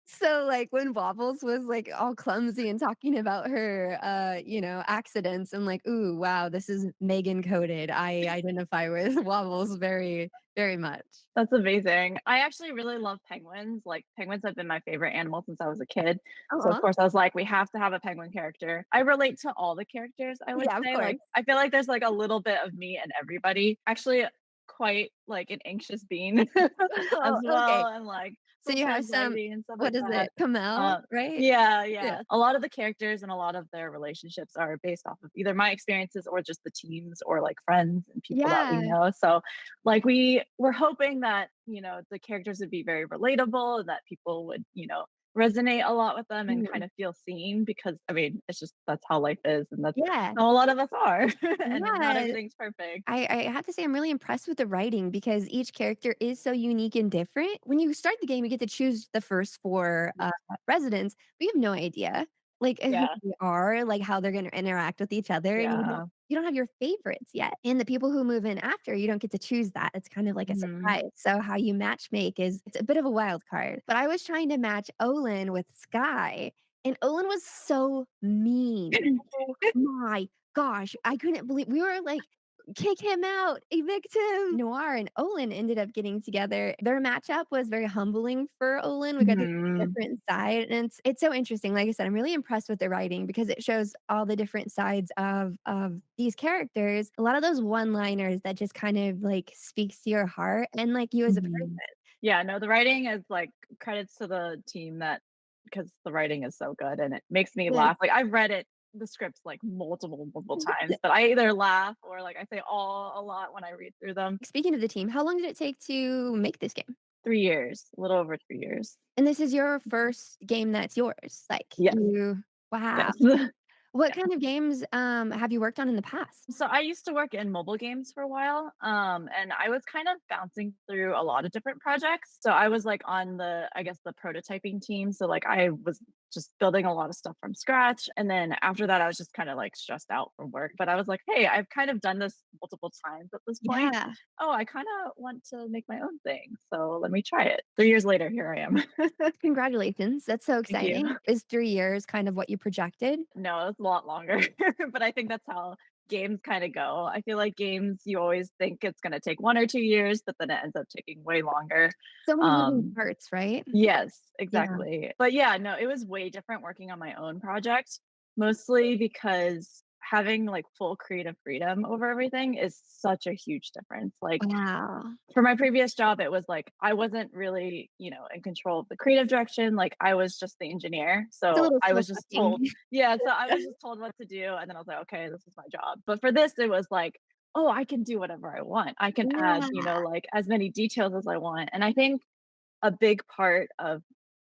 So like when Wobbles was like all clumsy and talking about her accidents, I'm like, ooh, wow, this is Meghan coded. I identify with Wobbles very, very much. That's amazing. I actually really love penguins. Like penguins have been my favorite animal since I was a kid. So Uh-huh. of course I was like, we have to have a penguin character. I relate to all the characters, I would Yeah, of say. course. Like I feel like there's like a little bit of me and everybody. Actually quite like an anxious being as Oh, well. okay. And like So you have some, anxiety and stuff what like is that. it? Kamel, right? Yeah. A lot of the characters and a lot of their relationships are based off of either my experiences or just the teams or like friends and people that we Yeah. know. So like we're hoping that, the characters would be very relatable and that people would, resonate a lot with them and Mhm. kind of feel seen because I mean, it's just that's how life is and that's Yeah. how a lot of us are. And not Yeah. everything's perfect. I have to say I'm really impressed with the writing because each character is so unique and different. When you start the game, you get to choose the first four residents. We have no idea like who Yeah. they are, like how they're gonna interact with each other, and Yeah. you don't have your favorites yet. And the people who move in after, you don't get to choose that. It's kind of like a Mhm. surprise. So how you match make is it's a bit of a wild card. But I was trying to match Olin with Sky, and Olin was so mean. Oh my gosh. I couldn't believe we were like, kick him out, evict him. Noir and Olin ended up getting together. Their matchup was very humbling for Olin. We got to see a Mhm. different side, and it's so interesting. Like I said, I'm really impressed with the writing because it shows all the different sides of these characters. A lot of those one-liners that just kind of like speaks to your heart and like you as a person. Mhm. Yeah, no, the writing is like credits to the team that because the writing is so good and it makes me Good. laugh. Like I've read it the scripts like multiple times, but I either laugh or like I say all a lot when I read through them. Speaking of the team, how long did it take to make this game? 3 years, a little over 3 years. And this is your first game that's yours. Like Yes, you wow. yes. What Yeah. kind of games have you worked on in the past? So I used to work in mobile games for a while, and I was kind of bouncing through a lot of different projects. So I was like on the, I guess, the prototyping team. So like I was just building a lot of stuff from scratch, and then after that, I was just kind of like stressed out from work. But I was like, hey, I've kind of done this multiple times at this point. Yeah. Oh, I kind of want to make my own thing, so let me try it. 3 years later, here I am. Congratulations. That's so Thank you. exciting. Is 3 years kind of what you projected? No, it's a lot longer, but I think that's how games kinda go. I feel like games, you always think it's gonna take 1 or 2 years, but then it ends up taking way longer. So many moving Um parts, right? Yes, Yeah. exactly. But yeah, no, it was way different working on my own project, mostly because having, like, full creative freedom over everything is such a huge difference. Like, Wow. for my previous job, it was like I wasn't really, in control of the creative direction, like, I was just the engineer, It's a so little I soul was just sucking. told yeah, so I was just told what to do, and then I was like, "Okay, this is my job." But for this, it was like, "Oh, I can do whatever I want. I can add, Yeah. like, as many details as I want." And I think a big part of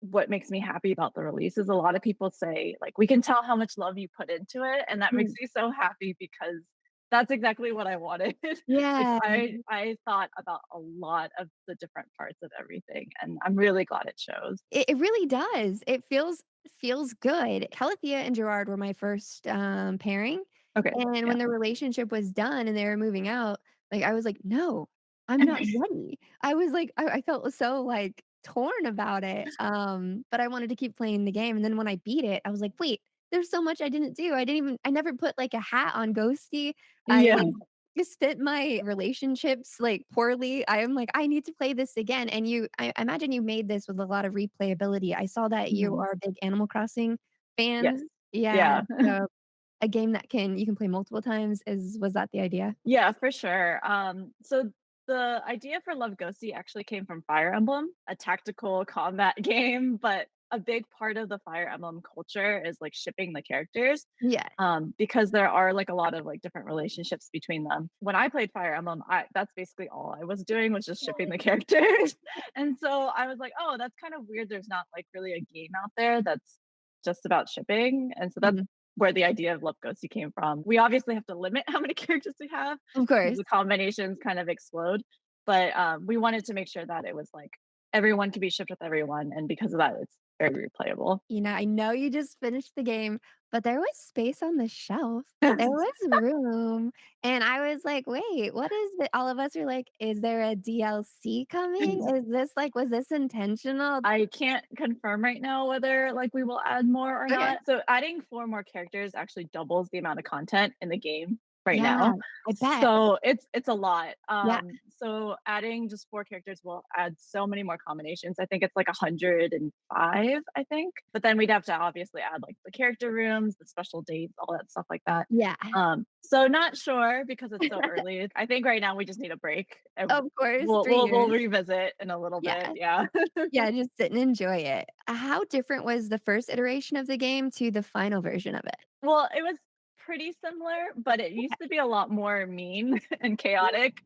what makes me happy about the release is a lot of people say, like, "We can tell how much love you put into it," and that makes Mm. me so happy because that's exactly what I wanted. Like, Yeah. I thought about a lot of the different parts of everything, and I'm really glad it shows. It really does. It feels good. Calithea and Gerard were my first, pairing, Okay, and yeah. when the relationship was done and they were moving out, like, I was like, "No, I'm not ready." I was like I felt so, like, torn about it, but I wanted to keep playing the game, and then when I beat it, I was like, "Wait, there's so much I didn't do. I never put, like, a hat on Ghostie. Yeah. I spent my relationships, like, poorly. I am like, "I need to play this again," and I imagine you made this with a lot of replayability. I saw that you Mhm. are a big Animal Crossing Yes. fan. Yeah, Yeah. so a game that you can play multiple times was that the idea? Yeah, for sure. So the idea for Love Ghosty actually came from Fire Emblem, a tactical combat game, but a big part of the Fire Emblem culture is like shipping the characters. Yeah. Because there are like a lot of like different relationships between them. When I played Fire Emblem, that's basically all I was doing was just shipping the characters. And so I was like, oh, that's kind of weird. There's not like really a game out there that's just about shipping. And so that's Mhm. where the idea of Love Ghosty came from. We obviously have to limit how many characters we have Of because course. the combinations kind of explode. But we wanted to make sure that it was like everyone could be shipped with everyone. And because of that, it's very replayable. I know you just finished the game, but there was space on the shelf. There was room, and I was like, "Wait, what is it?" All of us were like, "Is there a DLC coming? Is this like was this intentional?" I can't confirm right now whether, like, we will add more or Okay. not. So adding 4 more characters actually doubles the amount of content in the game right Yeah, now. I bet. So it's a lot. Yeah. So adding just 4 characters will add so many more combinations. I think it's like 105, I think. But then we'd have to obviously add, like, the character rooms, the special dates, all that stuff like that. Yeah. So not sure because it's so early. I think right now we just need a break, and Of course, we'll 3 we'll we'll years. revisit in a little bit. Yeah. Yeah. Yeah, just sit and enjoy it. How different was the first iteration of the game to the final version of it? Well, it was pretty similar, but it used to be a lot more mean and chaotic.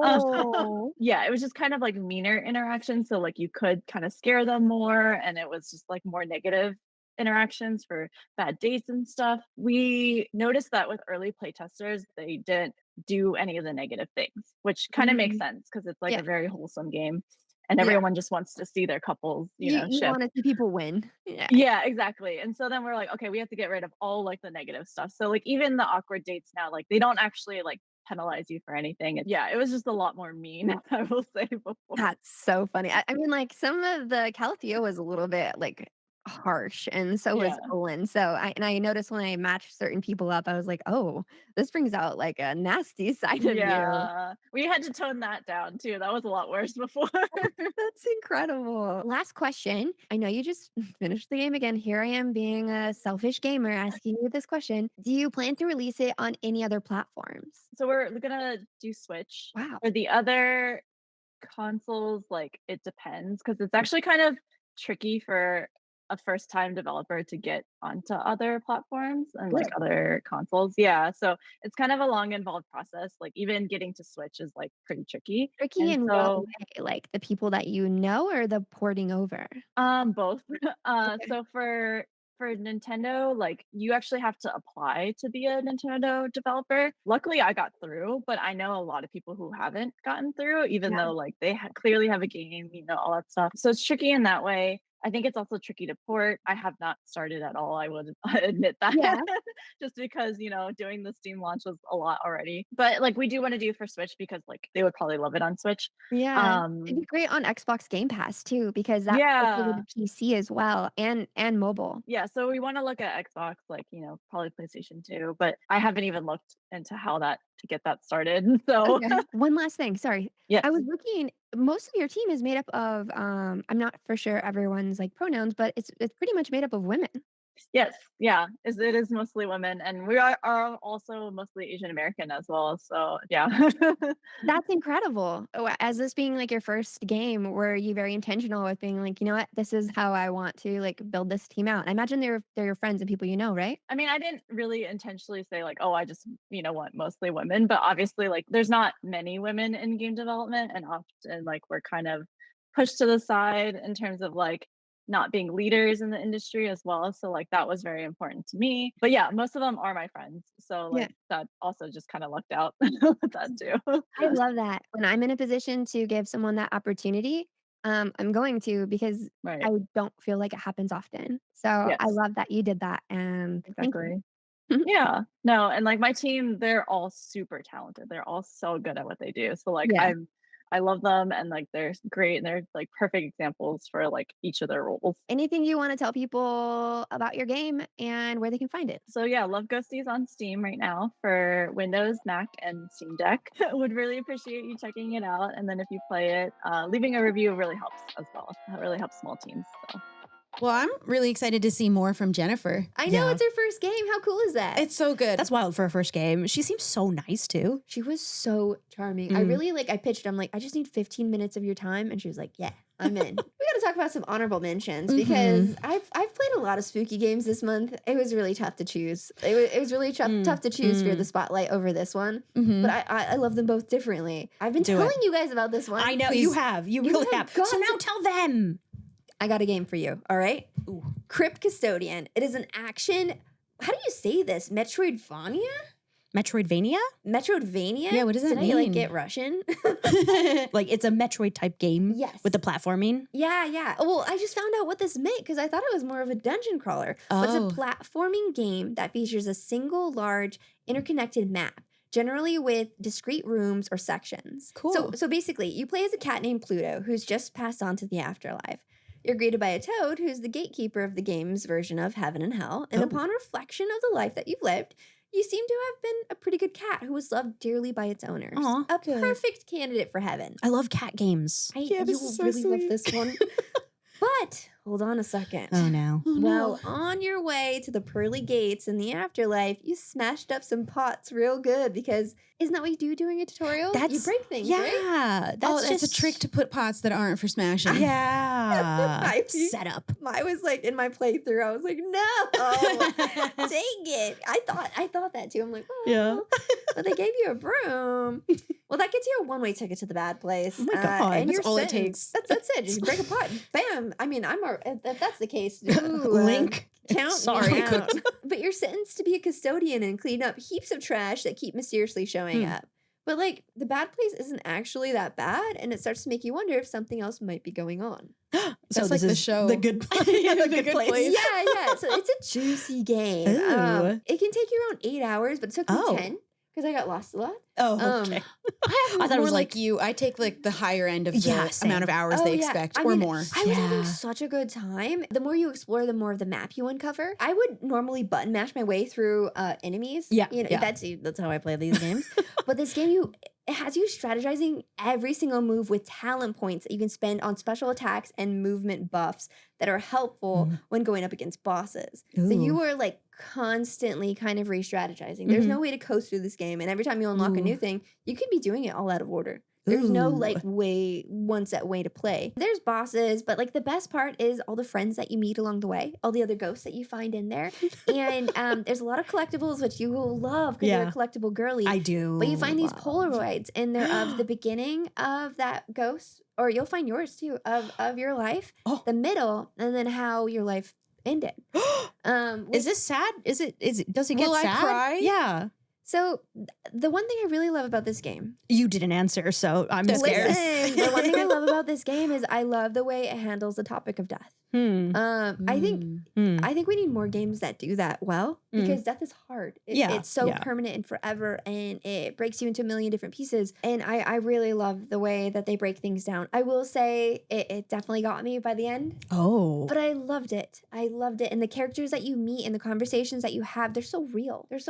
Um, Oh. yeah, it was just kind of like meaner interactions, so, like, you could kinda scare them more, and it was just, like, more negative interactions for bad dates and stuff. We noticed that with early playtesters, they didn't do any of the negative things, which kinda makes Mhm. sense because it's, like, Yeah. a very wholesome game. and Yeah. everyone just wants to see their couples, You ship. want to see people win. Yeah. Yeah, exactly. And so then we're like, okay, we have to get rid of all like the negative stuff. So like even the awkward dates now, like they don't actually like penalize you for anything. Yeah, it was just a lot more mean, I will say before. That's so funny. I mean, like, some of the Calafia was a little bit, like, harsh, and so was Yeah. Olin. So I noticed when I matched certain people up, I was like, "Oh, this brings out, like, a nasty side of you." Yeah. We had to tone that down too. That was a lot worse before. That's incredible. Last question. I know you just finished the game again. Here I am being a selfish gamer asking you this question. Do you plan to release it on any other platforms? So we're gonna do Switch. Wow. For the other consoles, like it depends because it's actually kind of tricky for a first time developer to get onto other platforms and like Really? other consoles. Yeah. So it's kind of a long involved process. Like even getting to Switch is like pretty tricky. Tricky And in what so way? Like, the people that you know or the porting over? both. Okay. So for Nintendo, like you actually have to apply to be a Nintendo developer. Luckily, I got through, but I know a lot of people who haven't gotten through, even Yeah. though like they clearly have a game, all that stuff. So it's tricky in that way. I think it's also tricky to port. I have not started at all. I would admit that, Yeah. just because doing the Steam launch was a lot already. But like we do want to do for Switch because like they would probably love it on Switch. Yeah. It'd be great on Xbox Game Pass too, because that ports over Yeah. to PC as well and mobile. Yeah, so we wanna look at Xbox, like, probably PlayStation too, but I haven't even looked into how to get that started. So, Okay. One last thing, sorry. yes. I was looking, most of your team is made up of, I'm not for sure everyone's, like, pronouns, but it's pretty much made up of women. Yes, yeah, it is mostly women, and we are also mostly Asian American as well, so yeah. That's incredible. As this being, like, your first game, were you very intentional with being like, "You know what? This is how I want to, like, build this team out." I imagine they're your friends and people you know, right? I mean, I didn't really intentionally say like, "Oh, I just, want mostly women," but obviously, like, there's not many women in game development, and often, like, we're kind of pushed to the side in terms of like not being leaders in the industry as well. So like that was very important to me. But yeah, most of them are my friends. So Yeah. like that also just kind of lucked out with that too. I love that. When I'm in a position to give someone that opportunity, I'm going to because I Right. don't feel like it happens often. So I Yes, love that you did that, and thank you. exactly. Yeah. No, and like my team, they're all super talented. They're all so good at what they do. So like Yeah. I love them and like they're great and they're like perfect examples for like each of their roles. Anything you wanna tell people about your game and where they can find it? So yeah, Love Ghosties is on Steam right now for Windows, Mac, and Steam Deck. Would really appreciate you checking it out. And then if you play it, leaving a review really helps as well. That really helps small teams. So Well, I'm really excited to see more from Jennifer. I know Yeah. it's her first game. How cool is that? It's so good. That's wild for a first game. She seems so nice too. She was so charming. I really I pitched, I'm like, "I just need 15 minutes of your time," and she was like, "Yeah, I'm in." We gotta talk about some honorable mentions because I've played a lot of spooky games this month. It was really tough to choose. It was really tough to choose Fear the Spotlight over this one, but I love them both differently. I've been Do it. telling you guys about this one. I know Please. you have. You really have have. got So now to- tell them. I got a game for you, all right? Ooh. Crypt Custodian. It is an action, how do you say this? Metroidvania? Metroidvania? Metroidvania? Yeah, what does that Did I like mean? get Russian? Like it's a Metroid type game Yes. with the platforming? Yeah. Well, I just found out what this meant because I thought it was more of a dungeon crawler. But Oh. it's a platforming game that features a single large interconnected map, generally with discrete rooms or sections. Cool. So basically, you play as a cat named Pluto who's just passed on to the afterlife. You're greeted by a toad who's the gatekeeper of the game's version of heaven and hell. And Oh. upon reflection of the life that you've lived, you seem to have been a pretty good cat who was loved dearly by its owners. Aw, a good. perfect candidate for heaven. I love cat games. Yeah, this You is so really love sweet. this one. But hold on a second. Oh no. Well, on your way to the pearly gates in the afterlife, you smashed up some pots real good because isn't that what you do during a tutorial? you That's- break things, right? Yeah. Oh, that's just a trick to put pots that aren't for smashing. Yeah. I- Set up. I was like in my playthrough, I was like, no, dang it. I thought that too. I'm like, oh, Yeah. but they gave you a broom. Well, that gets you a one-way ticket to the bad place. Oh my God, and that's you're all it sentenced. takes. That's it. You break a pot, bam. I mean, if that's the case, ooh, Link. count Sorry. me out. But you're sentenced to be a custodian and clean up heaps of trash that keep mysteriously showing up. But like the bad place isn't actually that bad, and it starts to make you wonder if something else might be going on. That's like the show. The Good Place. The Good Place. Yeah. So it's a juicy game. Ooh. It can take you around 8 hours, but it took me Oh. 10 because I got lost a lot. Oh, okay. I thought it was like you. I take like the higher end of the Yeah, same. amount of hours Oh, they yeah. expect I or mean, more. I was having Yeah. such a good time. The more you explore, the more of the map you uncover. I would normally button mash my way through enemies. Yeah, You know, yeah. That's how I play these games. But this game, it has you strategizing every single move with talent points that you can spend on special attacks and movement buffs that are helpful when going up against bosses. So you Ooh. are like constantly kind of re-strategizing. There's no way to coast through this game. And every time you unlock a new thing, you could be doing it all out of order. There's no like one set way to play. There's bosses, but like the best part is all the friends that you meet along the way, all the other ghosts that you find in there. And there's a lot of collectibles, which you will love because you're a collectible girly. I do. But you find these love. Polaroids, and they're of the beginning of that ghost, or you'll find yours too, of your life, the middle, and then how your life ended. Is this sad? Does it get Will I sad? cry? Yeah. So the one thing I really love about this game, You didn't answer, so I'm scared. listen, the one thing I love about this game is I love the way it handles the topic of death. I think we need more games that do that well because death is hard. It's so permanent and forever, and it breaks you into a million different pieces. And I really love the way that they break things down. I will say it definitely got me by the end. Oh. But I loved it. And the characters that you meet and the conversations that you have, they're so real. There's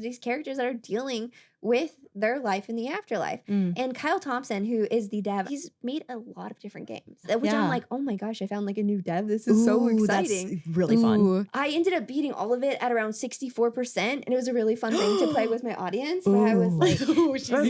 these characters that are dealing with their life in the afterlife. And Kyle Thompson, who is the dev, he's made a lot of different games, which I'm like, oh my gosh, I found like a new dev. This is so exciting. That's really fun. I ended up beating all of it at around 64%, and it was a really fun thing to play with my audience where I was like,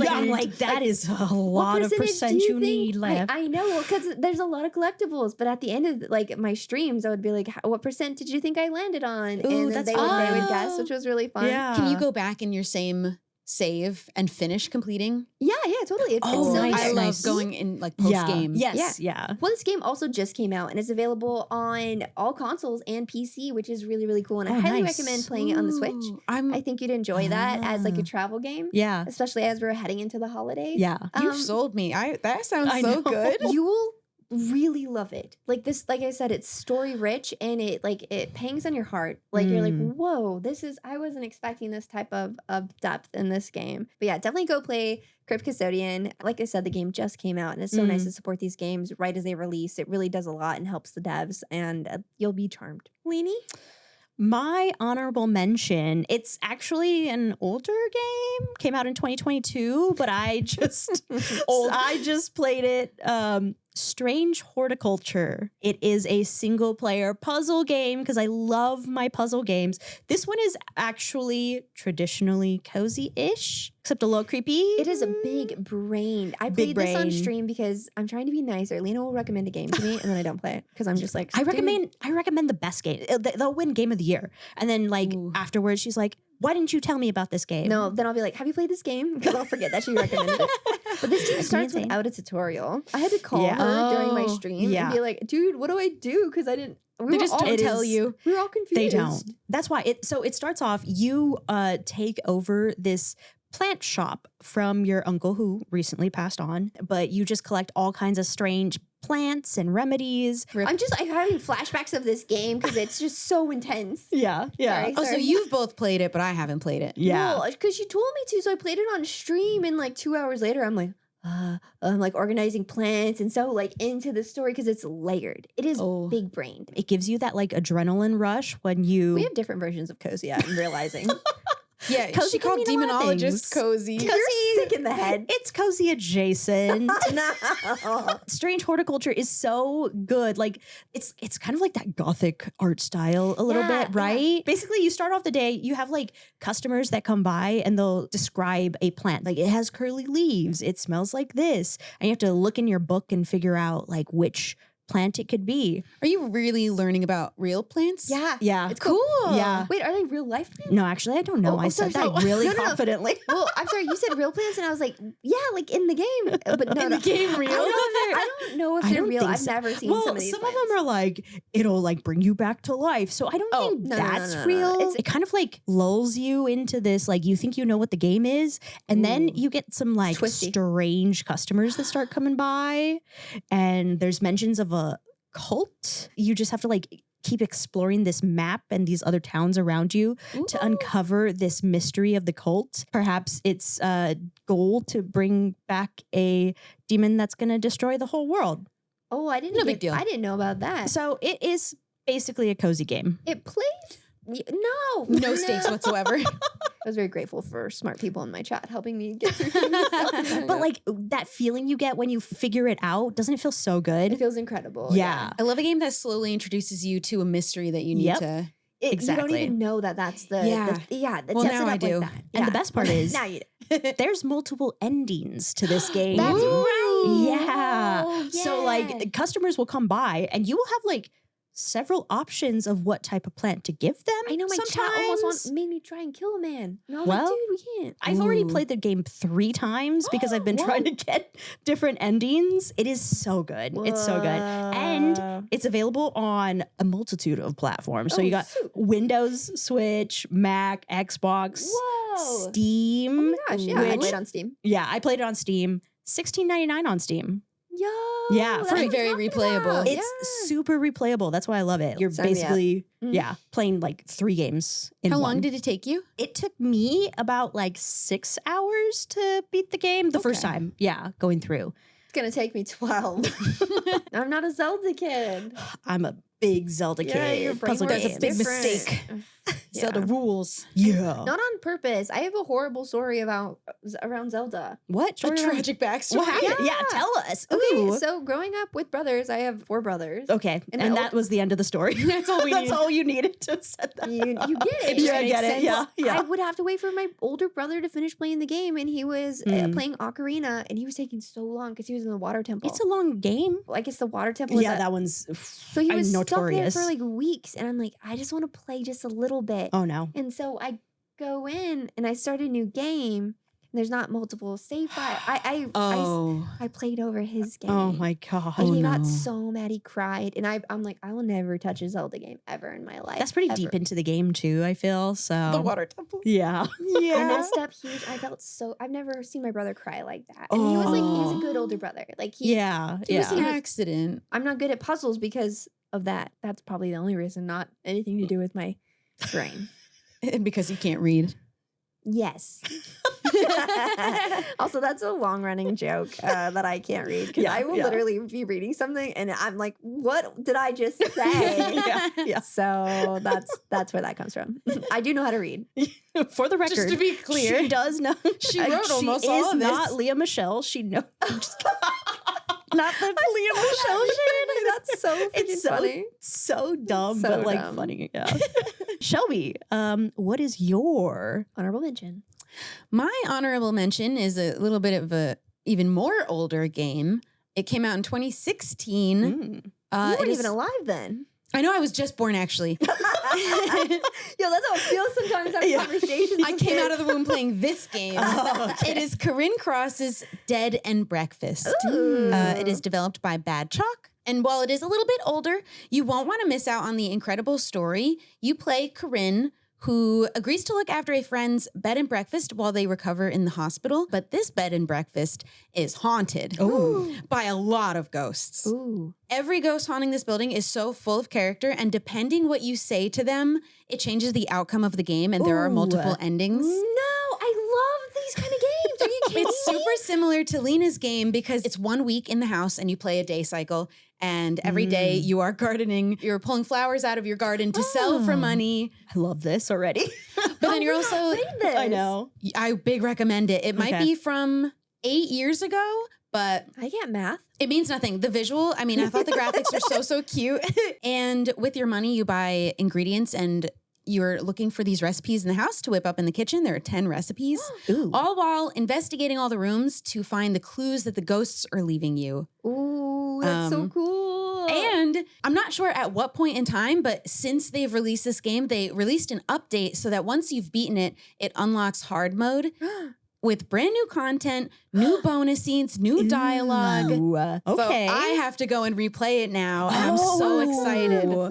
I'm like, that is a lot of percent you need left. I know, because there's a lot of collectibles, but at the end of like my streams, I would be like, what percent did you think I landed on? And then they would guess, which was really fun. Yeah. Can you go back in your same save and finish completing? Yeah, totally. It's Oh, so nice. I love going in like post game. Yes. Well, this game also just came out and it's available on all consoles and PC, which is really, really cool. And I highly recommend playing it on the Switch. I think you'd enjoy that as like a travel game. Yeah. Especially as we're heading into the holidays. Yeah. You've sold me. That sounds I so know. good. You will really love it. Like this, like I said, it's story rich and it pangs on your heart. Like you're like, whoa, I wasn't expecting this type of depth in this game. But yeah, definitely go play Crypt Custodian. Like I said, the game just came out and it's so nice to support these games right as they release. It really does a lot and helps the devs, and you'll be charmed. Lainey? My honorable mention, it's actually an older game, came out in 2022, but I just played it. Strange Horticulture. It is a single player puzzle game because I love my puzzle games. This one is actually traditionally cozy-ish, except a little creepy. It is a big brain. I played this on stream because I'm trying to be nicer. Lina will recommend a game to me and then I don't play it because I'm just like, I recommend the best game. They'll win game of the year. And then like afterwards she's like, why didn't you tell me about this game? No, then I'll be like, have you played this game? Because I'll forget that she recommended it. But this game starts without a tutorial. I had to call her during my stream and be like, dude, what do I do? Because I didn't. They just don't tell you. We were all confused. They don't. That's why it starts off, you take over this plant shop from your uncle who recently passed on, but you just collect all kinds of strange plants and remedies. I'm having flashbacks of this game because it's just so intense. Yeah. Sorry. So you've both played it, but I haven't played it. Yeah. Well, because she told me to, so I played it on stream, and like 2 hours later, I'm like organizing plants and so like into the story because it's layered. It is big brained. It gives you that like adrenaline rush when you. We have different versions of cozy. I'm realizing. Yeah, Cozy she can called mean a lot of Demonologist things. cozy. You're sick in the head. It's cozy adjacent. No. Strange Horticulture is so good. Like it's kind of like that gothic art style a little bit, right? Basically, you start off the day, you have like customers that come by and they'll describe a plant. Like it has curly leaves, it smells like this. And you have to look in your book and figure out like which plant it could be. Are you really learning about real plants? Yeah. Yeah. It's cool. Yeah. Wait, are they real life plants? No, actually, I don't know. I said sorry. that really No, no, no. confidently. Well, I'm sorry, you said real plants, and I was like, yeah, like in the game. But no, In the game, real? I don't know if I they're don't real. think I've so. never seen Well, some of these some plants. of them are like, it'll like bring you back to life. So I don't think no, no, no, that's no, no. real. It kind of like lulls you into this, like you think you know what the game is. And then Ooh. you get some like Twisty. strange customers that start coming by. And there's mentions of a cult. You just have to like keep exploring this map and these other towns around you to Ooh. uncover this mystery of the cult. Perhaps its goal to bring back a demon that's going to destroy the whole world. Oh, I didn't. No big deal. I didn't know about that. So it is basically a cozy game. It played. No, No stakes whatsoever. I was very grateful for smart people in my chat helping me get through things. But like that feeling you get when you figure it out, doesn't it feel so it good? feels incredible. Yeah. I love a game that slowly introduces you to a mystery that you need Yep. to. You don't Exactly. even know that that's the Yeah. That Well, sets now it I up do. like that. And the Yeah. best part is now you do. there's multiple endings to this game. That's right. Yeah. Oh, So yeah. like customers will come by and you will have like several options of what type of plant to give them. I know my sometimes. chat almost made me try and kill a man. And I was Well, like, dude, we can't. I've already Ooh. played the game 3 times because I've been trying to get different endings. It is so good. It's so good. And Whoa. it's available on a multitude of platforms. So Oh, you got shoot. Windows, Switch, Mac, Xbox, Whoa. Steam. Oh my gosh, yeah. I which- played on Steam. Yeah, I played it on Steam. $16.99 on Steam. Yo. Yeah, that's for what I'm very talking replayable. about. It's Yeah. super replayable. That's why I love it. You're Sign me up. basically, Mhm. yeah, playing like 3 games in How one. long did it take you? It took me about like 6 hours to beat the game the first Okay. time. Yeah, going through. It's gonna take me 12. I'm not a Zelda kid. I'm a big Zelda Yeah, kid. your brain Puzzle works games. big different. mistake. Yeah. Zelda rules. Yeah. Not on purpose. I have a horrible story around Zelda. What? A Story around- tragic backstory. What happened? Yeah, Yeah. tell us. Okay, Ooh. so growing up with brothers, I have 4 brothers. Okay, And and my that was the end of the story. That's all we That's need. all you needed to set that. You get it. It just Yeah, I makes get it. sense. Yeah, yeah. I would have to wait for my older brother to finish playing the game, and he was Mm. playing Ocarina, and he was taking so long because he was in the water temple. It's a long game. I guess the water temple. is Yeah, at- that one's so he was notorious. stuck there for like weeks, and I'm like, I just want to play just a little bit. Oh no. And so I go in and I start a new game. And there's not multiple save file. I played over his game. Oh my god. And he no. got so mad, he cried. And I'm like, I will never touch a Zelda game ever in my life. That's pretty ever. deep into the game too, I feel. So The water temple. Yeah. I messed up huge. I felt so. I've never seen my brother cry like that. And he was a good older brother. Like he. Yeah. It was Yeah. an accident. I'm not good at puzzles because of that. That's probably the only reason. Not anything to do with my brain. And because you can't read. Yes. Also, that's a long running joke that I can't read because Yeah, I will yeah. literally be reading something and I'm like, what did I just say? Yeah, yeah. So that's where that comes from. I do know how to read. For the record, Just to be clear. she does know. She wrote almost she all is of this. not Leah Michelle. She knows. Not the Leah Michelle shit. That's so freaking It's so funny. so dumb, So but like dumb. funny. Yeah. Shelby, what is your Honorable mention. My honorable mention is a little bit of a even more older game. It came out in 2016. You weren't even alive then. I know I was just born actually. Yo, that's how it feels sometimes having Yeah. conversations. I came out of the womb playing this game. Oh, okay. It is Corinne Cross's Dead and Breakfast. Ooh. It is developed by Bad Chalk. And while it is a little bit older, you won't want to miss out on the incredible story. You play Corinne, who agrees to look after a friend's bed and breakfast while they recover in the hospital. But this bed and breakfast is haunted by a lot of ghosts. Ooh. Every ghost haunting this building is so full of character, and depending what you say to them, it changes the outcome of the game, and there are Ooh. multiple endings. No, I love these kind of games. Are you kidding It's me? super similar to Lina's game because it's 1 week in the house and you play a day cycle. And every day you are gardening, you're pulling flowers out of your garden to sell for money. I love this already. But then you're also, this. I know. I big recommend it. It might Okay. be from 8 years ago, but I get math. it means nothing. The visual, I thought the graphics were so cute. And with your money, you buy ingredients and you're looking for these recipes in the house to whip up in the kitchen. There are 10 recipes, Ooh. all while investigating all the rooms to find the clues that the ghosts are leaving you. Ooh, that's so cool. And I'm not sure at what point in time, but since they've released this game, they released an update so that once you've beaten it, it unlocks hard mode with brand new content, new bonus scenes, new dialogue. Ooh, okay. So I have to go and replay it now, and I'm so excited. Whoa.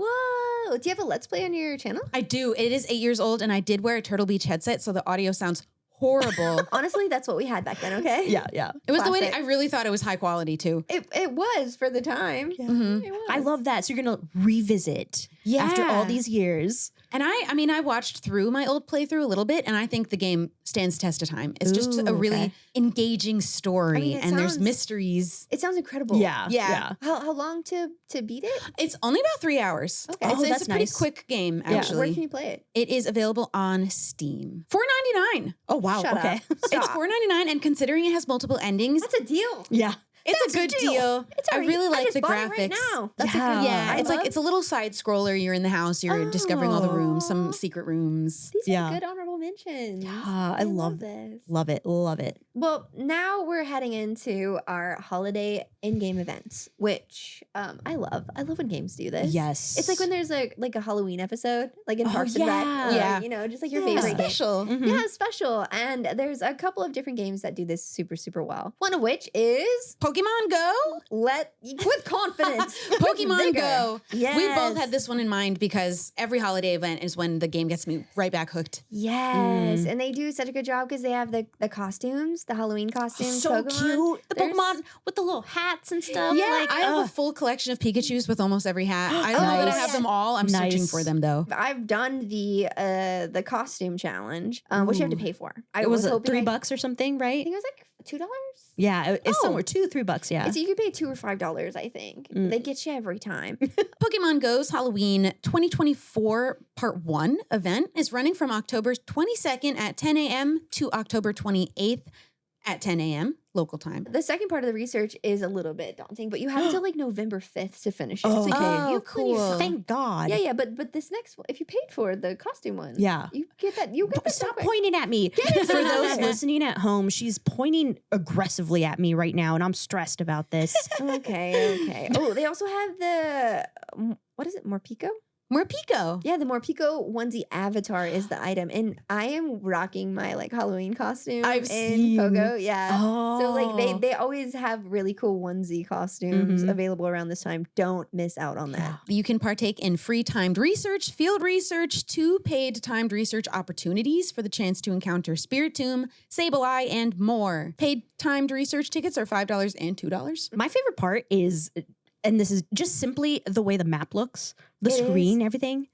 Do you have a Let's Play on your channel? I do. It is 8 years old, and I did wear a Turtle Beach headset, so the audio sounds horrible. Honestly, that's what we had back then, okay? Yeah, yeah. It was the way Classic. I really thought it was high quality too. It was for the time. Mhm. It was. I love that. So you're gonna revisit after all these years. And I mean, I watched through my old playthrough a little bit, and I think the game stands the test of time. It's just Ooh, a really okay. engaging story, I mean, it and there's sounds- mysteries. It sounds incredible. Yeah. How long to beat it? It's only about 3 hours. Okay. It's, Oh, it's that's a pretty nice. quick game, Yeah. actually. Where can you play it? It is available on Steam. $4.99. Oh wow. Shut okay. up. It's Stop. $4.99, and considering it has multiple endings, That's a deal. Yeah. it's That's a good deal. It's I already- really like just the bought graphics. it right now. That's Yeah. a good deal. Yeah, I it's love- like it's a little side scroller. You're in the house. You're discovering all the rooms, some Oh. secret rooms. These Yeah. are good honorable mentions. Yeah, I love this. Love it. Love it. Well, now we're heading into our holiday in-game events, which I love. I love when games do this. Yes. It's like when there's a Halloween episode, like in Oh, Parks and Rec, yeah. or, Yeah. you know, just like your Yeah. favorite game. Special. Mhm. Yeah, special. And there's a couple of different games that do this super, super well. One of which is Pokemon Go. with confidence. with Pokemon vigor. Go. Yes. We both had this one in mind because every holiday event is when the game gets me right back hooked. Yes, and they do such a good job because they have the costumes, the Halloween costumes. So Pokemon. cute. The There's- Pokemon with the little hats and stuff. Yeah, like, I have ugh. a full collection of Pikachus with almost every hat. I don't know that I Nice. have them all. I'm searching Nice. for them though. I've done the costume challenge, which you have to Ooh. pay for. I It was hoping $3 or something, I right? think it was like $2. Yeah, it's Oh. somewhere $2-3. Yeah. It's, you could pay $2 or $5. I think Mm. they get you every time. Pokemon Go's Halloween 2024 Part 1 event is running from October 22nd at 10 a.m. to October 28th at 10 a.m. local time. The second part of the research is a little bit daunting, but you have until like November 5th to finish it. Oh, So you okay. have plenty of cool. time. Thank God. Yeah, but this next one, if you paid for the costume one, Yeah. you get that. You get that. Stop quick. pointing at me. it. For those listening at home, she's pointing aggressively at me right now, and I'm stressed about this. Okay. Oh, they also have the what is it? Morpico? Morpico. Yeah, the Morpico onesie avatar is the item, and I am rocking my like Halloween costume I've in seen. Pogo. Yeah. Oh. So like they always have really cool onesie costumes Mhm. available around this time. Don't miss out on that. You can partake in free timed research, field research, 2 paid timed research opportunities for the chance to encounter Spiritomb, Sableye, and more. Paid timed research tickets are $5 and $2. My favorite part is, and this is just simply the way the map looks, the It screen, everything.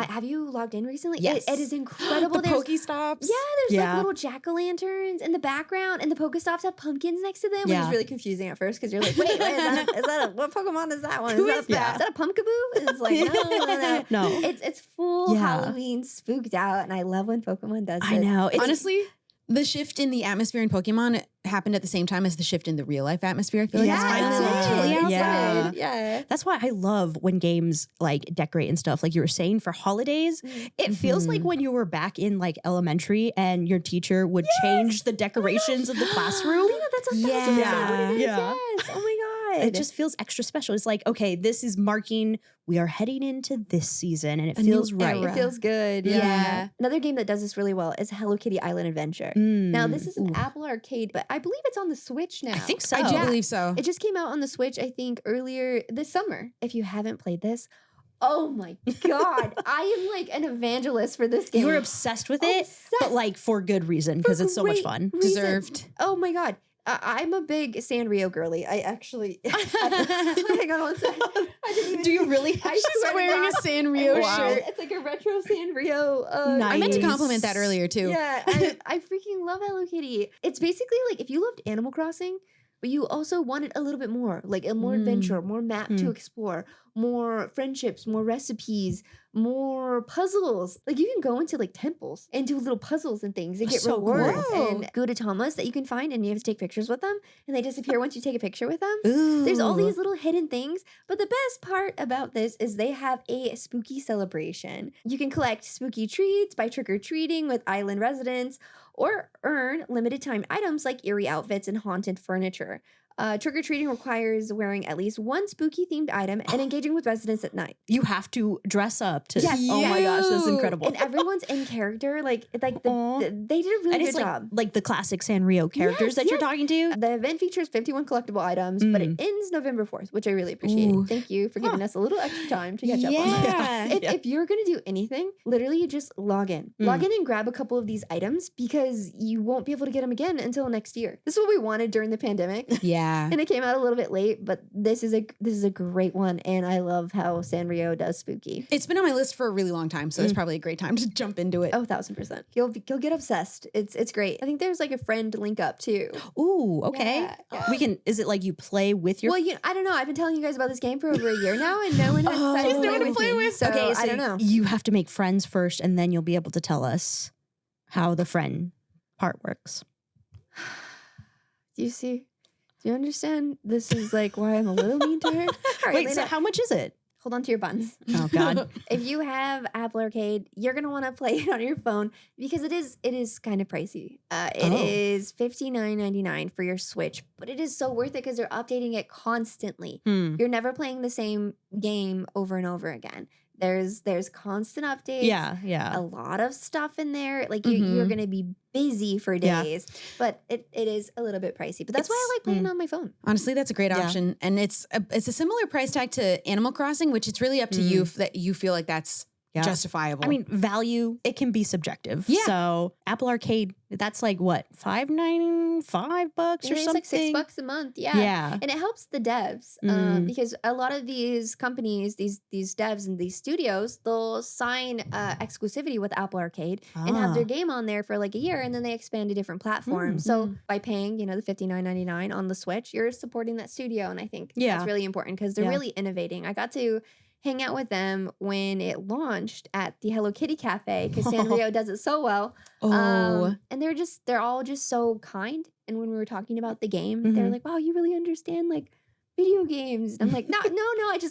Have you logged in recently? Yes. It is incredible. The There's Pokestops. Yeah, there's Yeah. like little jack-o'-lanterns in the background, and the Pokestops have pumpkins next to them, which Yeah. is really confusing at first because you're like, wait, is that what Pokemon is that one? Who is is that? Is that a Pumpkaboo? It's like, no. No. It's full Yeah. Halloween spooked out, and I love when Pokemon does I this. know. It's, Honestly, the shift in the atmosphere in Pokemon happened at the same time as the shift in the real life atmosphere. I feel like Yeah, it's it finally a little did. chilly Yeah. outside. Yeah. that's why I love when games like decorate and stuff. Like you were saying, for holidays, it feels like when you were back in like elementary and your teacher would change the decorations of the classroom. Lina, that's a Yeah. thousand percent what it is. Yeah. Yes. Oh my god. It just feels extra special. It's like, okay, this is marking we are heading into this season, and it A new feels right. era. It feels good. Yeah. Yeah. Another game that does this really well is Hello Kitty Island Adventure. Now, this is an Apple Arcade, but I believe it's on the Switch now. I think so. I do Yeah. believe so. It just came out on the Switch, I think, earlier this summer. If you haven't played this, oh my God. I am like an evangelist for this game. You were obsessed with it, but Obsessed. like for good reason because it's so much great fun. reason. Deserved. Oh my God. I'm a big Sanrio girly. I actually. Hang on one second. I didn't even Do you really? I She's swear to wearing a God. Sanrio Wow. shirt. It's like a retro Sanrio. I meant to Nice. compliment that earlier too. Yeah, I freaking love Hello Kitty. It's basically like if you loved Animal Crossing, but you also wanted a little bit more, like a more adventure, more map to explore, more friendships, more recipes, more puzzles. Like you can go into like temples and do little puzzles and things and get So rewards cool. and Gudatamas that you can find, and you have to take pictures with them, and they disappear once you take a picture with them. Ooh. There's all these little hidden things, but the best part about this is they have a spooky celebration. You can collect spooky treats by trick-or-treating with island residents, or earn limited time items like eerie outfits and haunted furniture. Trick-or-treating requires wearing at least one spooky themed item and engaging with residents at night. You have to dress up to. Yes. Oh my gosh, that's incredible. And everyone's in character. They did a really And good it's job. like the classic Sanrio characters Yes, that you're yes. talking to. The event features 51 collectible items, but it ends November 4th, which I really appreciate. Ooh. Thank you for giving us a little extra time to catch up on that. Yeah. If you're going to do anything, literally just log in. Log in and grab a couple of these items because you won't be able to get them again until next year. This is what we wanted during the pandemic. Yeah. And it came out a little bit late, but this is a great one, and I love how Sanrio does spooky. It's been on my list for a really long time, so it's probably a great time to jump into it. Oh, 1000%. You'll get obsessed. It's great. I think there's like a friend link up too. Ooh, okay. Yeah. We can. Is it like you play with your? Well, I don't know. I've been telling you guys about this game for over a year now, and no one has decided no one to to play with me. So okay, I don't know. You have to make friends first, and then you'll be able to tell us how the friend part works. Do you see? Do you understand? This is like why I'm a little mean to her. All right, Wait, Lina, so how much is it? hold on to your buns. Oh God. If you have Apple Arcade, you're gonna want to play it on your phone because it is kind of pricey. It is $59.99 for your Switch, but it is so worth it because they're updating it constantly. You're never playing the same game over and over again. There's constant updates. Yeah. A lot of stuff in there. Like you're gonna be busy for days, but it is a little bit pricey. But that's why I like playing on my phone. Honestly, that's a great option, and it's a similar price tag to Animal Crossing, which it's really up to you that you feel like that's justifiable. I mean, value, it can be subjective. Yeah. So Apple Arcade, that's like what, $5.95 or It's something? like $6 a month. Yeah. And it helps the devs because a lot of these companies, these devs and these studios, they'll sign exclusivity with Apple Arcade and have their game on there for like a year, and then they expand to different platforms. So by paying, the $59.99 on the Switch, you're supporting that studio, and I think that's really important because they're really innovating. I got to hang out with them when it launched at the Hello Kitty Cafe because Sanrio does it so well. And they're all just so kind. And when we were talking about the game, they're like, "Wow, you really understand like video games." And I'm like, no,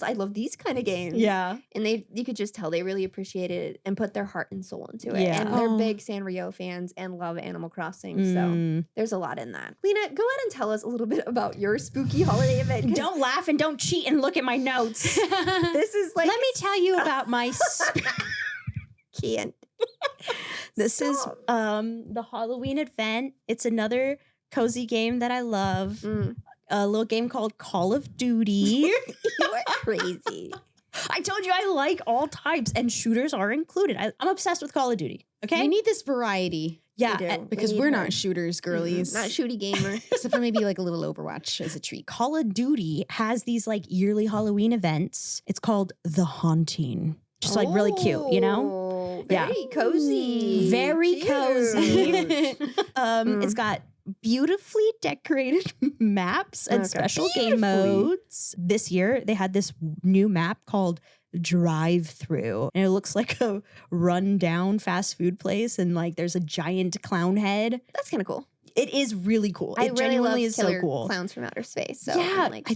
I love these kind of games. Yeah. And you could just tell they really appreciated it and put their heart and soul into it. Yeah. And they're big Sanrio fans and love Animal Crossing. So there's a lot in that. Lina, go ahead and tell us a little bit about your spooky holiday event. 'Cause Don't laugh and don't cheat and look at my notes. this is like Let me tell you about my can't. This is the Halloween event. It's another cozy game that I love. A little game called Call of Duty. You are crazy. I told you I like all types, and shooters are included. I'm obsessed with Call of Duty. Okay, we need this variety. Yeah, We do. Because We we're need not her. shooters, girlies. Not shooty gamer. Except for maybe like a little Overwatch as a treat. Call of Duty has these like yearly Halloween events. It's called The Haunting. Just like really cute, you know? Very cozy. Very Cute. cozy. It's got beautifully decorated maps and special game modes. This year, they had this new map called Drive Through, and it looks like a rundown fast food place, and like there's a giant clown head. That's kind of cool. It is really cool. I It really genuinely love is so killer cool. clowns from outer space. So Yeah, I'm like,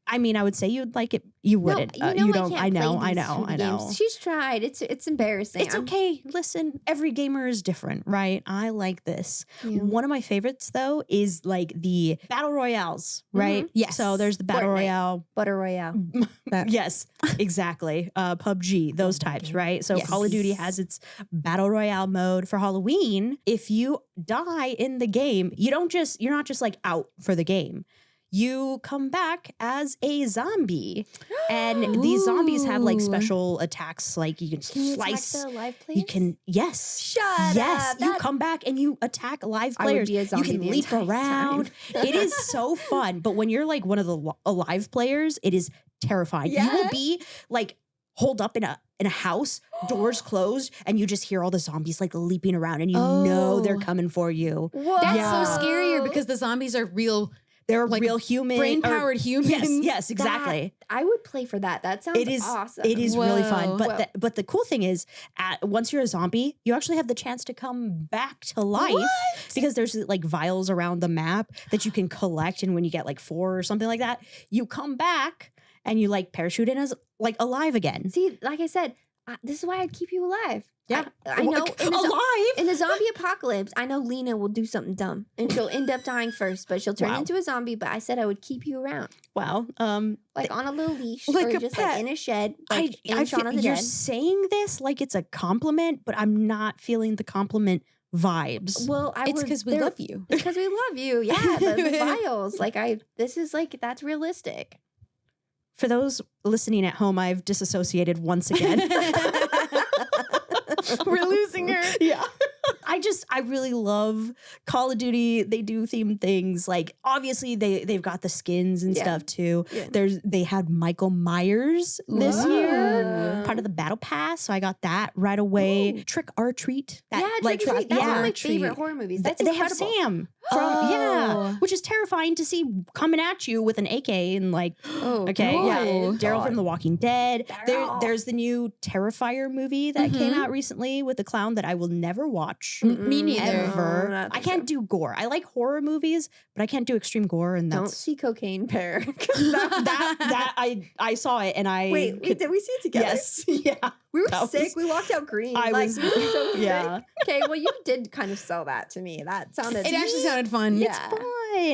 I mean, I would say you'd like it. You wouldn't. No, You I don't. can't I know. play I these know. shooty I know. games. She's tried. It's embarrassing. It's okay. Listen, every gamer is different, right? I like this. One of my favorites, though, is like the battle royales, right? Yes. So there's the battle Fortnite. royale. Butter Royale. Yes, exactly. PUBG, those types, right? So Call of Duty has its battle royale mode for Halloween. If you die in the game, you're not just like out for the game. You come back as a zombie, and these zombies have like special attacks. Like you can slice. Attack the live players? You can Shut yes. up. You come back and you attack live I would players. be a You zombie can the leap entire around. time. It is so fun. But when you're like one of the alive players, it is terrifying. You will be like holed up in a house, doors closed, and you just hear all the zombies like leaping around, and you know they're coming for you. Whoa. That's so scarier because the zombies are real They're Like real human. brain-powered humans. Yes, exactly. I would play for that. That sounds It is awesome. It is really fun. Whoa. But the cool thing is, once you're a zombie, you actually have the chance to come back to life because there's like vials around the map that you can collect, and when you get like 4 or something like that, you come back and you like parachute in as like alive again. See, like I said, this is why I'd keep you alive. Yeah. I know. Alive. In the zombie apocalypse, I know Lina will do something dumb and she'll end up dying first, but she'll turn Wow. into a zombie. But I said I would keep you around, Wow. like on a little leash, like or a just pet. like in a shed, like in Shaun of the you're Dead. saying this like it's a compliment, but I'm not feeling the compliment vibes. Well, It's because we love you. It's because we love you. Yeah, the vials. This is like that's realistic. For those listening at home, I've disassociated once again. We're losing her. Yeah. I really love Call of Duty. They do themed things. Like obviously they've got the skins and Yeah. stuff too. Yeah. They had Michael Myers this Whoa. year, part of the battle pass. So I got that right away. Ooh. Trick or Treat. That, Yeah, like Trick or Treat. That's one of my Treat. favorite horror movies. That's They have incredible. Sam from yeah, Oh. which is terrifying to see coming at you with an AK and like Oh, okay, yeah, no. Daryl from The Walking Dead. Daryl. There's the new Terrifier movie that came Mhm. out recently with the clown that I will never watch. Me neither. Ever. No, I can't do gore. I like horror movies, but I can't do extreme gore, and Don't that's see Cocaine Bear. that I saw it and I Wait, could- did we see it together? yes, yeah. We were That sick. was- We walked out green. I like, was- we were so sick. yeah. Okay, well, you did kind of sell that to me. That sounded. It actually sounded fun. Yeah. It's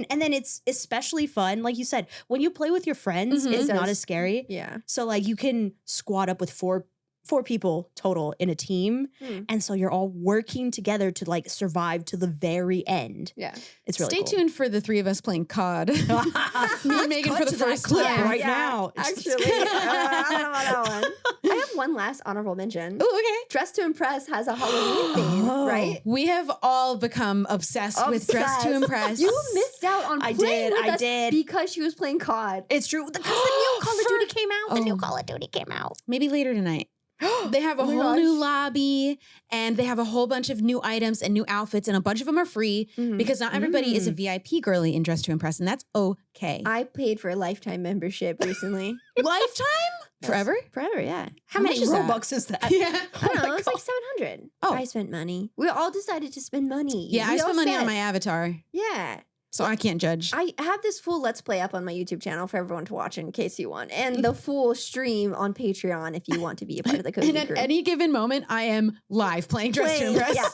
fun, and then it's especially fun, like you said, when you play with your friends. Mhm. It's It not does. as scary. Yeah. So like you can squad up with four people total in a team, Hmm. and so you're all working together to like survive to the very end. Yeah. It's really Stay cool. tuned for the 3 of us playing COD. Me and Megan for the first clip time. right now. Actually, I don't know about that one. I have one last honorable mention. Oh, okay. Dress to Impress has a Halloween theme, Oh. right? We have all become obsessed with Dress to Obsessed. Impress. You missed out on I playing did, with I us did. because she was playing COD. It's true because the new Call of Duty came out. The new Oh. Call of Duty came out. Maybe later tonight. They have a Oh my whole new gosh. lobby and they have a whole bunch of new items and new outfits, and a bunch of them are free Mhm. because not everybody is a VIP girly in Dress to Impress, and that's okay. I paid for a lifetime membership recently. Lifetime? Forever? Forever, yeah. How How many much is that? Robux is that? Yeah. I don't know. my It's like 700. Oh. I spent money. We all decided to spend money. Yeah, I We all spent money on said- my avatar, Yeah. so I can't judge. I have this full Let's Play up on my YouTube channel for everyone to watch in case you want, and the full stream on Patreon if you want to be a part of the Cozy And at crew. any given moment, I am live playing Dress to Playing- Impress. yeah.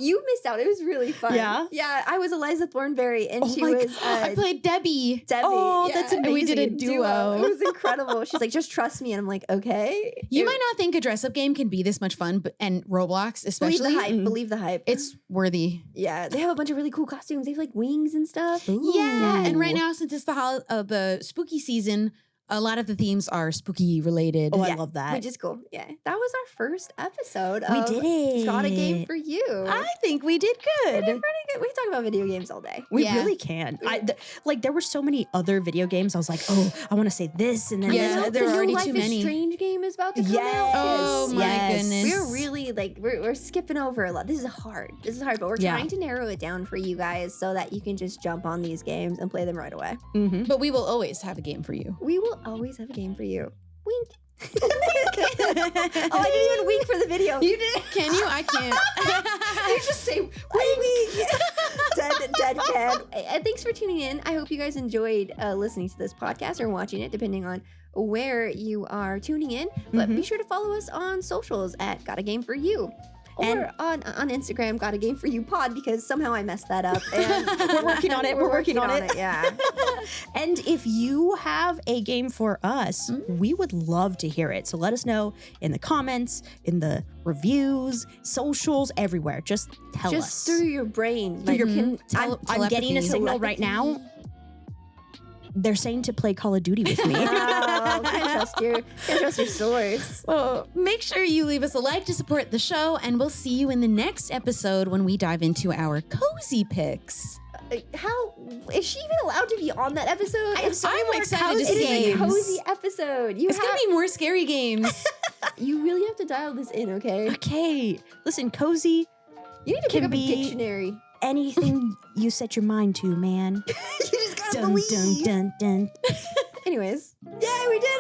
You missed out. It was really fun. Yeah? Yeah, I was Eliza Thornberry, and Oh she my was I played Debbie. Debbie. Oh, yeah. that's And we did a duo. It was incredible. She's like, just trust me. And I'm like, okay. You It- might not think a dress-up game can be this much fun, but and Roblox believe especially, the hype. Believe the hype. it's worthy. yeah, they have a bunch of really cool costumes. They have like wings and stuff. Yeah, and right Ooh. now since it's the spooky season, a lot of the themes are spooky related. Oh, I Yeah, love that. Which is cool. Yeah. That was our first episode We of did it. Got a Game for You. I think we did We good. did pretty good. We talk about video games all day. We Yeah. really can. Like there were so many other video games. I was like, oh, I want to say this, and then Yeah, this. there the are new already Life too is many. Strange game is about to come Yes. out. Oh my Yes. goodness. We're really like we're skipping over a lot. This is hard. But we're Yeah. trying to narrow it down for you guys so that you can just jump on these games and play them right away. Mm-hmm. But we will always have a game for you. We will always have a game for you. Wink. Oh, I didn't even wink for the video. You did? Can you? I can't. You just say wink. dead can. And thanks for tuning in. I hope you guys enjoyed listening to this podcast or watching it, depending on where you are tuning in. But be sure to follow us on socials at Got a Game for You. Or on Instagram, Got a Game for You Pod, because somehow I messed that up. And We're working on it. We're working on it. Yeah. And if you have a game for us, we would love to hear it. So let us know in the comments, in the reviews, socials, everywhere. Just tell Just us. through your brain. Through your- can, I'm getting a signal right now. They're saying to play Call of Duty with me. Wow, can't trust your source. Well, make sure you leave us a like to support the show, and we'll see you in the next episode when we dive into our cozy picks. How is she even allowed to be on that episode? I'm so more excited to cozy. see It is a games. cozy episode. It's gonna be more scary games. You really have to dial this in, okay? Okay, listen, cozy, You need to pick Can up a be- dictionary. anything you set your mind to, man. You just gotta Dun, believe. dun, dun, dun. Anyways, yeah, we did